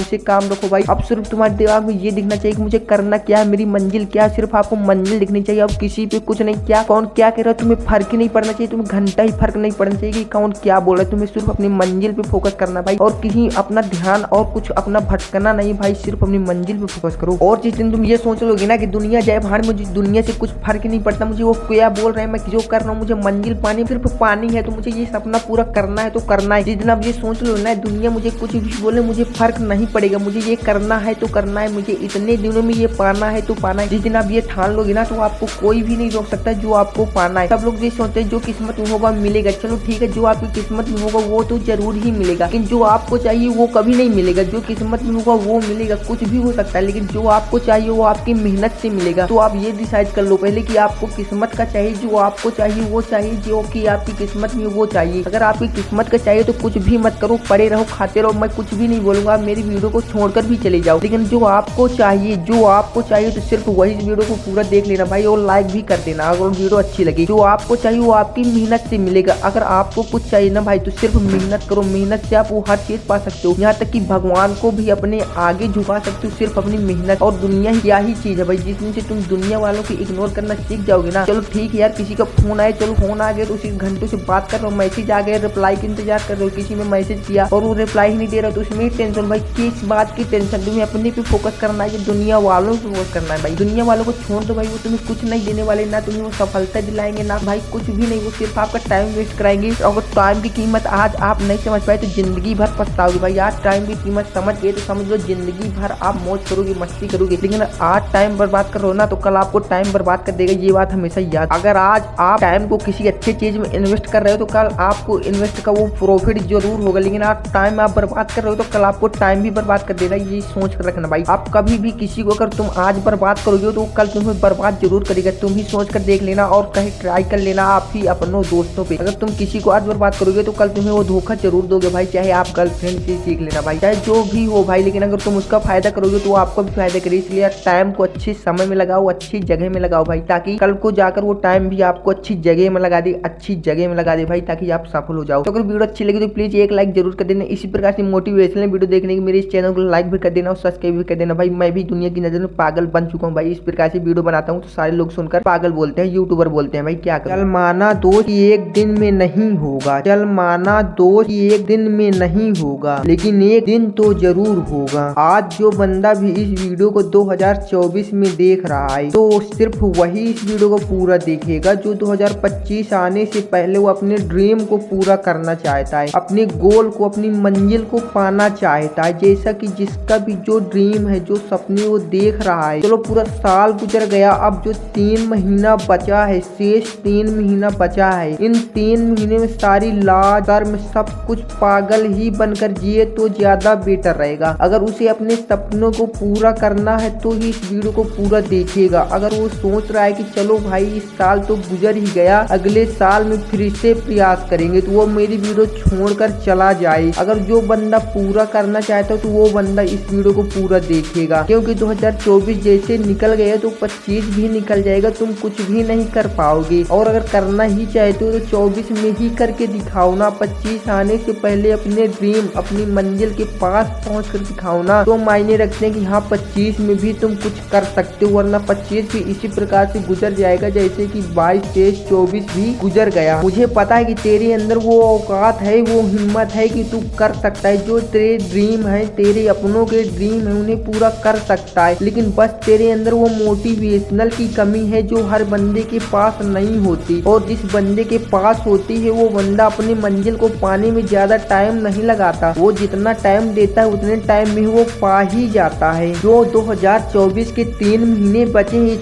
से काम रखो भाई। अब सिर्फ तुम्हारे दिमाग में ये दिखना चाहिए कि मुझे करना क्या है, मेरी मंजिल क्या है, सिर्फ आपको मंजिल दिखनी चाहिए। अब किसी पे कुछ नहीं, क्या कौन क्या कह रहा है तुम्हें फर्क ही नहीं पड़ना चाहिए, तुम्हें घंटा ही फर्क नहीं पड़ना चाहिए कि कौन क्या बोल रहा है। तुम्हें सिर्फ अपनी मंजिल पे फोकस करना भाई, और कहीं अपना ध्यान और कुछ अपना भटकना नहीं भाई, सिर्फ अपनी मंजिल पे फोकस करो। और जिस दिन तुम ये सोच लोगे ना कि दुनिया जाए भाड़, मुझे दुनिया से कुछ फर्क ही नहीं पड़ता, मुझे वो क्या बोल रहे हैं, मैं जो कर रहा हूँ, मुझे मंजिल पानी सिर्फ पानी है, तो मुझे ये सपना पूरा करना है तो करना है। जिस दिन आप ये सोच लो ना दुनिया मुझे कुछ भी बोले मुझे फर्क नहीं पड़ेगा, मुझे ये करना है तो करना है, मुझे इतने दिनों में ये पाना है तो पाना है। जिस दिन आप ये ठान लोगे ना तो आपको कोई भी नहीं रोक सकता जो आपको पाना है। सब लोग ये सोचते हैं जो किस्मत में होगा मिलेगा, चलो ठीक है, जो आपकी किस्मत में होगा वो तो जरूर ही मिलेगा, लेकिन जो आपको चाहिए वो कभी नहीं मिलेगा। जो किस्मत में होगा वो मिलेगा, कुछ भी हो सकता है, लेकिन जो आपको चाहिए वो आपकी मेहनत से मिलेगा। तो आप ये डिसाइड कर लो पहले कि आपको किस्मत का चाहिए, जो आपको चाहिए वो चाहिए, जो कि आपकी किस्मत में वो चाहिए। अगर आपकी किस्मत का चाहिए तो कुछ भी मत करो, पड़े रहो, खाते रहो, मैं कुछ भी नहीं बोलूंगा, मेरी वीडियो को छोड़कर भी चले जाओ। लेकिन जो आपको चाहिए, जो आपको चाहिए तो सिर्फ वही वीडियो को पूरा देख लेना भाई, और लाइक भी कर देना अगर वीडियो अच्छी लगी। जो आपको चाहिए वो आपकी मेहनत से मिलेगा। अगर आपको कुछ चाहिए ना भाई तो सिर्फ मेहनत करो, मेहनत से आप वो हर चीज पा सकते हो, यहाँ तक कि भगवान को भी अपने आगे झुका सकते हो, सिर्फ अपनी मेहनत। और दुनिया ही क्या ही चीज है भाई, जिस दिन से तुम दुनिया वालों को इग्नोर करना सीख जाओगे ना, चलो ठीक है यार किसी का फोन आए, चलो फोन आ गया तो उसी घंटों से बात कर रहे हो, मैसेज आ गया रिप्लाई का इंतजार कर रहे हो, किसी ने मैसेज किया और वो रिप्लाई ही नहीं दे रहा तो उसमें टेंशन भाई, किस बात की टेंशन। तुम्हें अपने पे फोकस करना है, दुनिया वालों पे फोकस करना है भाई। दुनिया वालों को छोड़ दो भाई, वो तुम्हें कुछ नहीं देने वाले, ना तुम्हें वो सफलता दिलाएंगे, ना भाई कुछ भी नहीं, वो सिर्फ आपका टाइम वेस्ट कराएंगे। अगर टाइम की कीमत आज आप नहीं समझ पाए तो जिंदगी भर पछताओगे भाई। आज टाइम की कीमत समझ गए तो समझ लो जिंदगी भर आप मौज करोगे, मस्ती करोगे, लेकिन आज टाइम बर्बाद कर रहे हो ना तो कल आपको टाइम बर्बाद कर देगा, ये बात हमेशा याद। अगर आज आप टाइम को किसी अच्छी चीज में इन्वेस्ट कर रहे हो तो कल आपको इन्वेस्ट का वो प्रॉफिट जरूर होगा, लेकिन आज टाइम आप बर्बाद कर रहे हो तो कल आपको टाइम भी बर्बाद कर देगा, ये सोच कर रखना भाई। आप कभी भी किसी को अगर तुम आज बर्बाद करोगे तो कल तुम्हें बर्बाद जरूर करेगा, तुम ही सोच कर देख लेना और कहीं ट्राई कर लेना आप ही अपनों दोस्तों पे। अगर तुम किसी को आज बर्बाद करोगे तो कल तुम्हें वो धोखा जरूर दोगे भाई, चाहे आप गर्लफ्रेंड से सीख लेना भाई, चाहे जो भी हो भाई, लेकिन अगर तुम उसका फायदा करोगे तो आपको भी फायदा करे। इसलिए टाइम को अच्छे समय में लगाओ, अच्छी जगह में लगाओ भाई, ताकि कल को जाकर वो टाइम भी आपको अच्छी जगह में लगा दे, अच्छी जगह में लगा दे भाई, ताकि आप सफल हो जाओ। तो अगर वीडियो अच्छी लगी तो प्लीज एक लाइक जरूर कर देना। इसी प्रकार से मोटिवेशनल वीडियो देखने की मेरे इस चैनल को लाइक भी कर देना और सब्सक्राइब भी कर देना भाई। मैं भी दुनिया की नजर में पागल बन चुका हूँ भाई, इस प्रकार से वीडियो बनाता हूँ तो सारे लोग सुनकर पागल बोलते हैं, यूट्यूबर बोलते हैं भाई, क्या करें। चल माना दोस्त एक दिन में नहीं होगा, चल माना दोस्त एक दिन में नहीं होगा, लेकिन एक दिन तो जरूर होगा। आज जो बंदा भी इस वीडियो को 2024 में देख रहा है तो सिर्फ वही इस वीडियो को पूरा देखेगा जो 2025 आने से पहले वो अपने ड्रीम को पूरा करना चाहता है, अपने गोल को, अपनी मंजिल को पाना चाहता है। जैसा कि जिसका भी जो ड्रीम है, जो सपने वो देख रहा है। चलो पूरा साल गुजर गया, अब जो 3 महीना बचा है, शेष 3 महीना बचा है, इन 3 महीने में सारी लाज में सब कुछ पागल ही बनकर जिए तो ज्यादा बेटर रहेगा। अगर उसे अपने सपनों को पूरा करना है तो ही इस वीडियो को पूरा देखेगा। अगर वो सोच रहा है कि चलो भाई इस साल तो गुजर ही गया, अगले साल में फिर से प्रयास करेंगे, तो वो मेरी वीडियो छोड़कर चला जाए। अगर जो बंदा पूरा करना चाहता है तो वो बंदा इस वीडियो को पूरा देखेगा, क्योंकि 2024 जैसे निकल गया तो 25 भी निकल जाएगा, तुम कुछ भी नहीं कर पाओगे। और अगर करना ही चाहते हो तो 24 में ही करके दिखाओ ना, 25 आने से पहले अपने ड्रीम, अपनी मंजिल के पास पहुंच कर दिखाओ ना, तो मायने रखते हैं कि हाँ 25 में भी तुम कुछ कर सकते हो, वरना 25 भी इसी प्रकार से गुजर जाएगा जैसे कि 22, 23, 24 भी गुजर गया। मुझे पता है कि तेरे अंदर वो औकात है, वो हिम्मत है कि तू कर सकता है, जो तेरे ड्रीम है, तेरे अपनों के ड्रीम है, उन्हें पूरा कर सकता है, लेकिन बस तेरे अंदर वो मोटिवेशनल की कमी है जो हर बंदे के पास नहीं होती। और जिस बंदे के पास होती है वो बंदा अपनी मंजिल को पाने में ज्यादा टाइम नहीं लगाता, वो जितना टाइम देता है उतने टाइम में वो पा ही जाता है। जो 2024 के 3 महीने बचे हैं,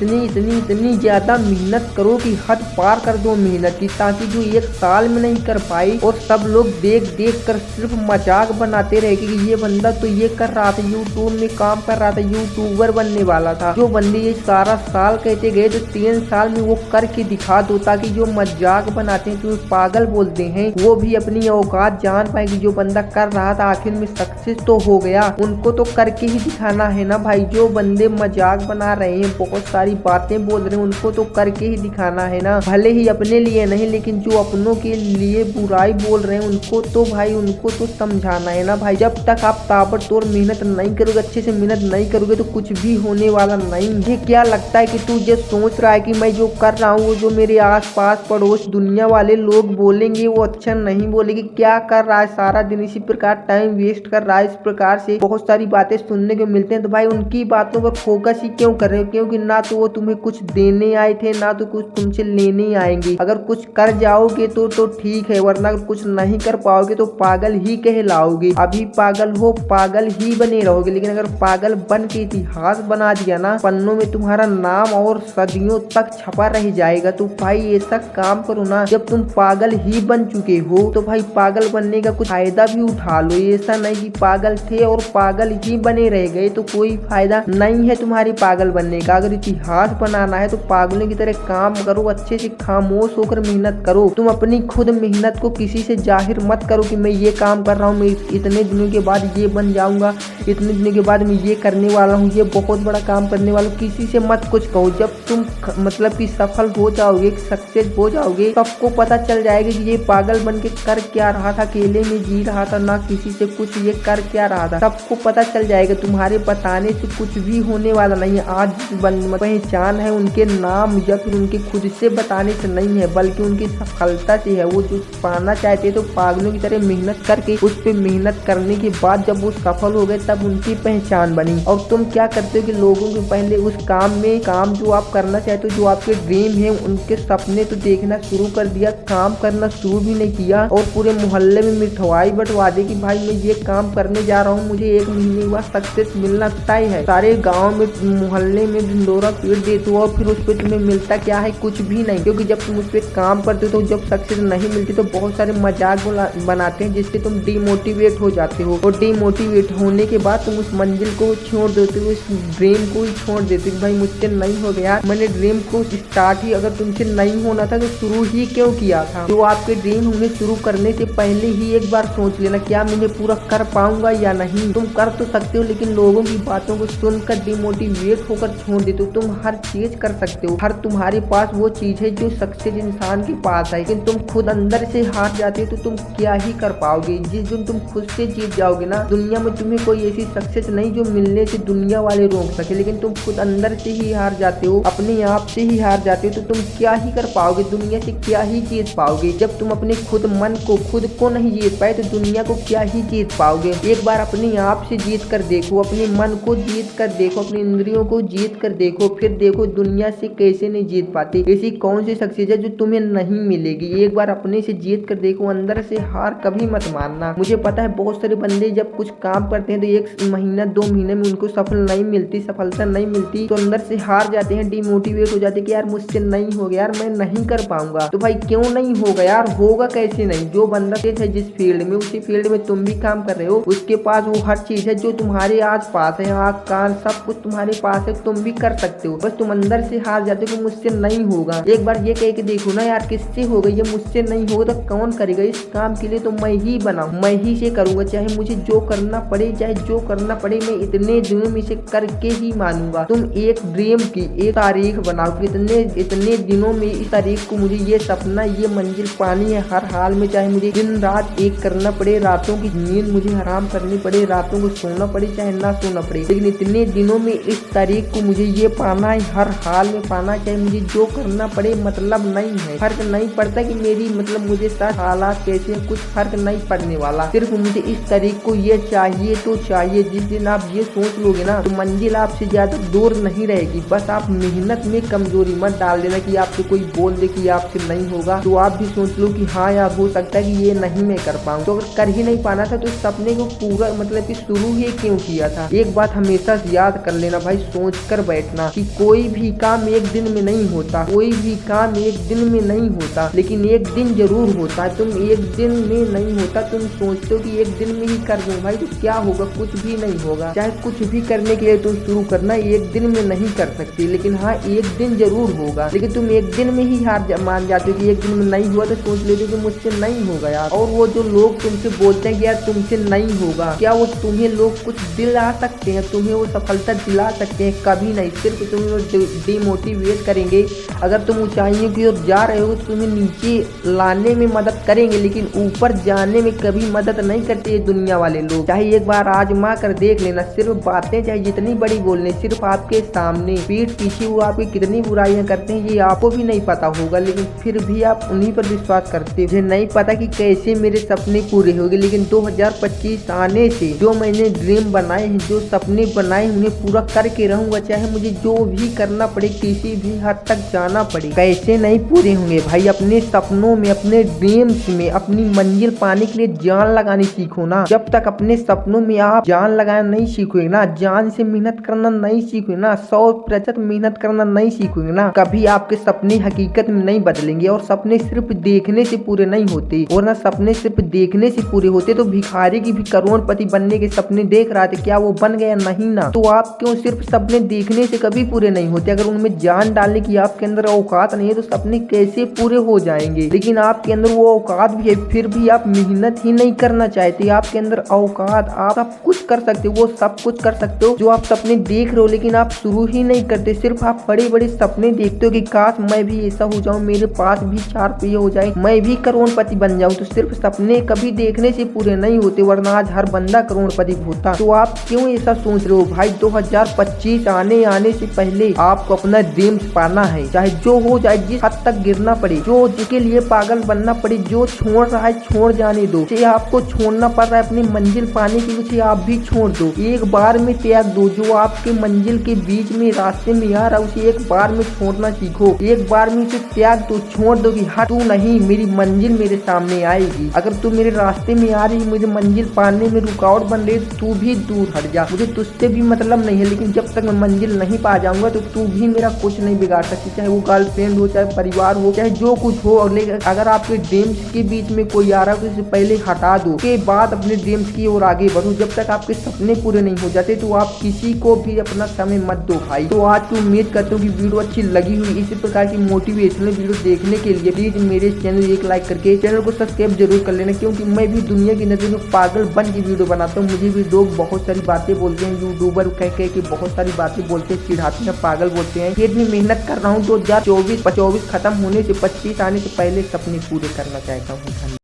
इतनी ज्यादा मेहनत करो कि हद पार कर दो मेहनत की, ताकि जो 1 साल में नहीं कर पाई और सब लोग देख कर सिर्फ मजाक बनाते रहे कि ये बंदा तो ये कर रहा था, यूट्यूब में काम कर रहा था, यूट्यूबर बनने वाला था। जो बंदे ये सारा साल कहते गए तो 3 साल में वो करके दिखा दो, ताकि जो मजाक बनाते हैं, जो पागल बोलते हैं, वो भी अपनी औकात जान पाए कि जो बंदा कर रहा था आखिर में सक्सेस तो हो गया। उनको तो करके ही दिखाना है ना भाई। जो बंदे मजाक बना रहे हैं, बहुत सारी बातें बोल रहे हैं, उनको तो करके ही दिखाना है ना, भले ही अपने लिए नहीं लेकिन जो अपनों के लिए बुराई बोल रहे हैं उनको तो भाई उनको तो समझाना है ना भाई। जब तक आप ताबड़तोड़ मेहनत नहीं करोगे, अच्छे से मेहनत नहीं करोगे तो कुछ भी होने वाला नहीं। मुझे क्या लगता है कि तू जो सोच रहा है कि मैं जो कर रहा हूँ वो जो मेरे आस पास पड़ोस दुनिया वाले लोग बोलेंगे वो अच्छा नहीं बोलेंगे। क्या कर रहा है, सारा दिन इसी प्रकार टाइम वेस्ट कर रहा है। इस प्रकार से बहुत सारी बातें सुनने को मिलते हैं, तो भाई उनकी बातों पर फोकस ही क्यों कर रहे हो? क्योंकि ना तो वो तुम्हें कुछ देने आए थे, ना तो कुछ तुमसे लेने आएंगे। अगर कुछ कर जाओगे तो ठीक है, वरना अगर कुछ नहीं कर पाओगे तो पागल ही कहलाओगे। अभी पागल हो, पागल ही बने रहोगे, लेकिन अगर पागल बन के इतिहास बना दिया ना, पन्नों में तुम्हारा नाम और सदियों तक छपा रह जाएगा। तो भाई ऐसा काम करो ना, जब तुम पागल ही बन चुके हो तो भाई पागल बनने का कुछ फायदा भी उठा लो। ऐसा नहीं कि पागल थे और पागल ही बने रह गए, तो कोई फायदा नहीं है तुम्हारी पागल बनने का। अगर इतिहास बनाना है तो पागलों की तरह काम करो, अच्छे से खामोश होकर मेहनत करो। तुम अपनी खुद मेहनत को किसी से जाहिर मत करो कि मैं ये काम कर रहा हूँ, मैं इतने दिनों के बाद ये बन जाऊंगा, इतने दिनों के बाद मैं ये करने वाला हूँ, ये बहुत बड़ा काम करने वाला हूँ। किसी से मत कुछ कहो। जब तुम मतलब कि सफल हो जाओगे, सक्सेस हो जाओगे, सबको पता चल जाएगा कि ये पागल बन के कर क्या रहा था, अकेले में जी रहा था, ना किसी से कुछ ये कर क्या रहा था, सबको पता चल जाएगा। तुम्हारे बताने से कुछ भी होने वाला नहीं है। आज पहचान है उनके नाम या फिर उनके खुद से बताने से नहीं है, बल्कि उनकी सफलता से है। वो जो पाना चाहते तो पागलों की तरह मेहनत करके उस पर मेहनत करने के बाद जब वो सफल हो गए तब उनकी पहचान बनी। और तुम क्या करते हो कि लोगों के पहले उस काम जो आप करना चाहते हो, जो आपके ड्रीम है, उनके सपने तो देखना शुरू कर दिया, काम करना शुरू भी नहीं किया। और पूरे मोहल्ले में मिठवाई बंटवा दी कि भाई मैं ये काम करने जा रहा हूँ, मुझे 1 महीने बाद सक्सेस मिलना तय है। सारे गाँव में मोहल्ले में ढिंडोरा पीट देते हो और फिर उस पर तुम्हें मिलता क्या है? कुछ भी नहीं। क्योंकि जब तुम उस पर काम करते हो तो जब सक्सेस नहीं मिलती तो बहुत सारे मजाक बनाते हैं, जिससे तुम डिमोटिवेट हो जाते हो। और डिमोटिवेट होने के बाद तुम उस मंजिल को छोड़ देते हो, उस ड्रीम को ही छोड़ देते हो। भाई मुझसे नहीं हो गया, मैंने ड्रीम को स्टार्ट ही अगर तुमसे नहीं होना था तो शुरू ही क्यों किया था? जो आपके ड्रीम होंगे शुरू करने से पहले ही एक बार सोच लेना, क्या मैं पूरा कर पाऊंगा या नहीं। तुम कर तो सकते हो, लेकिन लोगों की बातों को सुनकर डिमोटिवेट होकर छोड़ देते हो। तुम हर चीज कर सकते हो, हर तुम्हारे पास वो चीज है जो सक्सेस इंसान के पास है, लेकिन तुम खुद अंदर से हार जाते हो तो तुम क्या ही कर पाओगे। जिस दिन तुम खुद से जीत जाओगे ना, दुनिया में तुम्हें कोई ऐसी सक्सेस नहीं जो मिलने से दुनिया वाले रोक सके। लेकिन तुम खुद अंदर से ही हार जाते हो, अपने आप से ही हार जाते हो, तो तुम क्या ही कर पाओगे, दुनिया से क्या ही जीत पाओगे। जब तुम अपने खुद मन को खुद को नहीं जीत पाए तो दुनिया को क्या ही जीत पाओगे। एक बार अपने आप से जीत कर देखो, अपने मन को जीत कर देखो, अपनी इंद्रियों को जीत कर देखो, फिर देखो दुनिया से कैसे नहीं जीत पाते। ऐसी कौन सी सक्सेस है जो तुम्हें नहीं मिलेगी। एक बार अपने से जीत कर देखो, अंदर से हार कभी मत मानना। मुझे पता है बहुत सारे बंदे जब कुछ काम करते हैं तो 1 महीना 2 महीने में उनको सफलता नहीं मिलती तो अंदर से हार जाते हैं, डिमोटिवेट हो जाते हैं कि यार मुझसे नहीं होगा, यार मैं नहीं कर पाऊंगा। तो भाई क्यों नहीं होगा यार, होगा कैसे नहीं। जो बंदा है जिस फील्ड में, उसी फील्ड में तुम भी काम कर रहे हो, उसके पास वो हर चीज है जो तुम्हारे आस पास है, आँख कान सब कुछ तुम्हारे पास है, तुम भी कर सकते हो। बस तुम अंदर से हार जाते हो कि मुझसे नहीं होगा। एक बार ये कह के देखो ना यार, किससे होगा, ये मुझसे नहीं होगा तो कौन करेगा। इस काम के लिए तो मैं ही बनाऊं, मैं ही से करूंगा, चाहे मुझे जो करना पड़े, चाहे जो करना पड़े, मैं इतने दिनों में से करके ही मानूंगा। तुम एक ड्रीम की एक तारीख बनाओ कि इतने दिनों में इस तारीख को मुझे ये सपना, ये मंजिल पानी है हर हाल में, चाहे मुझे दिन रात एक करना पड़े, रातों की नींद मुझे हराम करनी पड़े, रातों को सोना पड़े चाहे ना सोना पड़े, लेकिन इतने दिनों में इस तारीख को मुझे ये पाना है, हर हाल में पाना, चाहे मुझे जो करना पड़े। मतलब नहीं है, फर्क नहीं पड़ता कि मेरी मतलब मुझे साथ हालात कैसे, कुछ फर्क नहीं पड़ने वाला। सिर्फ मुझे इस तारीख को ये चाहिए तो चाहिए। जिस दिन आप ये सोच लोगे ना तो मंजिल आपसे ज्यादा दूर नहीं रहेगी। बस आप मेहनत में कमजोरी मत डाल देना कि आपसे कोई बोल दे कि आपसे नहीं होगा तो आप भी सोच लो कि हाँ यार हो सकता है कि ये नहीं मैं कर पाऊँ। तो अगर कर ही नहीं पाना था तो इस सपने को पूरा मतलब कि शुरू ही क्यों किया था। एक बात हमेशा याद कर लेना भाई, सोच कर बैठना कि कोई भी काम एक दिन में नहीं होता, कोई भी काम एक दिन में नहीं होता, लेकिन एक दिन जरूर होता है। तुम एक दिन में नहीं होता, तुम सोचते हो कि एक दिन में ही कर दूं भाई, तो क्या होगा, कुछ भी नहीं होगा। चाहे कुछ भी करने के लिए तुम शुरू करना एक दिन में नहीं कर सकती, लेकिन हाँ एक दिन जरूर होगा। लेकिन तुम एक दिन में ही हार मान जाते हो कि एक दिन में नहीं हुआ तो सोच लेते हो कि मुझसे नहीं होगा यार। और वो जो लोग तुमसे बोलते हैं कि यार तुमसे नहीं होगा, क्या वो तुम्हें लोग कुछ दिला सकते हैं, तुम्हें वो सफलता दिला सकते हैं? कभी नहीं। सिर्फ तुम्हें वो डिमोटिवेट करेंगे। अगर तुम ऊंचाइयों की ओर जा रहे हो तुम्हें नीचे लाने में मदद करेंगे, लेकिन ऊपर जाने में कभी मदद नहीं करते ये दुनिया वाले लोग। चाहे एक बार आजमा कर देख लेना, सिर्फ बातें चाहे जितनी बड़ी बोलने, सिर्फ आपके सामने पीठ पीछे वो आपकी कितनी बुराइयां करते हैं ये आपको भी नहीं पता होगा, लेकिन फिर भी आप उन्हीं पर विश्वास करते हो। मुझे नहीं पता कि कैसे मेरे सपने पूरे होंगे, लेकिन 2025 आने से जो मैंने ड्रीम बनाए हैं, जो सपने बनाए उन्हें पूरा करके रहूंगा, चाहे मुझे जो भी करना पड़े, किसी भी हद तक जाना पड़े। कैसे नहीं पूरे होंगे भाई? अपने सपनों में, अपने ड्रीम्स में अपनी मंजिल पाने के लिए जान लगानी सीखो ना। जब तक अपने सपनों में आप जान लगाना नहीं सीखोगे ना, जान से मेहनत करना नहीं सीखोगे ना, 100% मेहनत करना नहीं सीखोगे ना, कभी आपके सपने हकीकत में नहीं बदलेंगे। और सपने सिर्फ देखने से पूरे नहीं होते, और ना सपने सिर्फ देखने से पूरे होते तो भिखारी की भी करोड़पति बनने के सपने देख रहा था, क्या वो बन गया? नहीं ना। तो आप क्यों सिर्फ सपने देखने से कभी पूरे नहीं होते? अगर उनमें जान डालने की आपके अंदर औकात नहीं है तो सपने कैसे पूरे हो जाएंगे? लेकिन आपके अंदर वो औकात भी है, फिर भी आप मेहनत ही नहीं करना चाहते। आपके अंदर औकात, आप सब कुछ कर सकते हो, वो सब कुछ कर सकते हो जो आप सपने देख रहे हो, लेकिन आप शुरू ही नहीं करते। सिर्फ आप बड़े बड़े सपने देखते हो कि काश मैं भी ऐसा हो जाऊं, मेरे पास भी 4 रुपये हो जाए, मैं भी करोड़पति बन जाऊं। तो सिर्फ सपने कभी देखने से पूरे नहीं होते, वरना आज हर बंदा करोड़पति होता। तो आप क्यों ऐसा सोच रहे हो भाई? 2025 आने से पहले आपको अपना ड्रीम्स पाना है, चाहे जो हो जाए, जिस हद तक गिरना पड़े, जो जिसके लिए पागल बनना पड़े, जो छोड़ रहा है छोड़ जाने दो। चाहे आपको छोड़ना पड़ रहा है अपनी मंजिल पाने के लिए, आप भी छोड़ दो। एक बार में त्याग दो जो आपके मंजिल के बीच में रास्ते में आ रहा है, उसे एक बार में छोड़ना सीखो। एक बार में उसे त्याग दो, छोड़ दो कि हाँ तू नहीं, मेरी मंजिल मेरे सामने आएगी। अगर तू मेरे रास्ते में आ रही, मुझे मंजिल पाने में रुकावट बन रही, तू भी दूर हट जा। मुझे तुझसे भी मतलब नहीं है, लेकिन जब तक मैं मंजिल नहीं पा जाऊंगा तो तू भी मेरा कुछ नहीं बिगाड़ सकती। चाहे वो गर्लफ्रेंड हो, चाहे परिवार हो, चाहे जो कुछ हो। लेकिन अगर आपके ड्रीम्स के बीच में कोई आ रहा है तो इसे पहले हटा दो, के बाद अपने ड्रीम्स की ओर आगे बढ़ो। जब तक आपके सपने पूरे नहीं हो जाते तो आप किसी को भी अपना समय मत दो भाई। तो आज की उम्मीद करता हूँ कि वीडियो अच्छी लगी हुई। इसी प्रकार की मोटिवेशनल वीडियो देखने के लिए प्लीज मेरे चैनल एक लाइक करके चैनल को सब्सक्राइब जरूर कर लेना, क्योंकि मैं भी दुनिया की नजर में पागल बन की वीडियो बनाता हूँ। मुझे भी लोग बहुत सारी बातें बोलते हैं, यूट्यूबर कह के बहुत सारी बातें बोलते हैं, चिढ़ाते हैं, पागल बोलते हैं। फिर भी मेहनत कर रहा हूँ। 2024 खत्म होने से 25 आने से पहले सपने पूरे करना चाहता हूँ।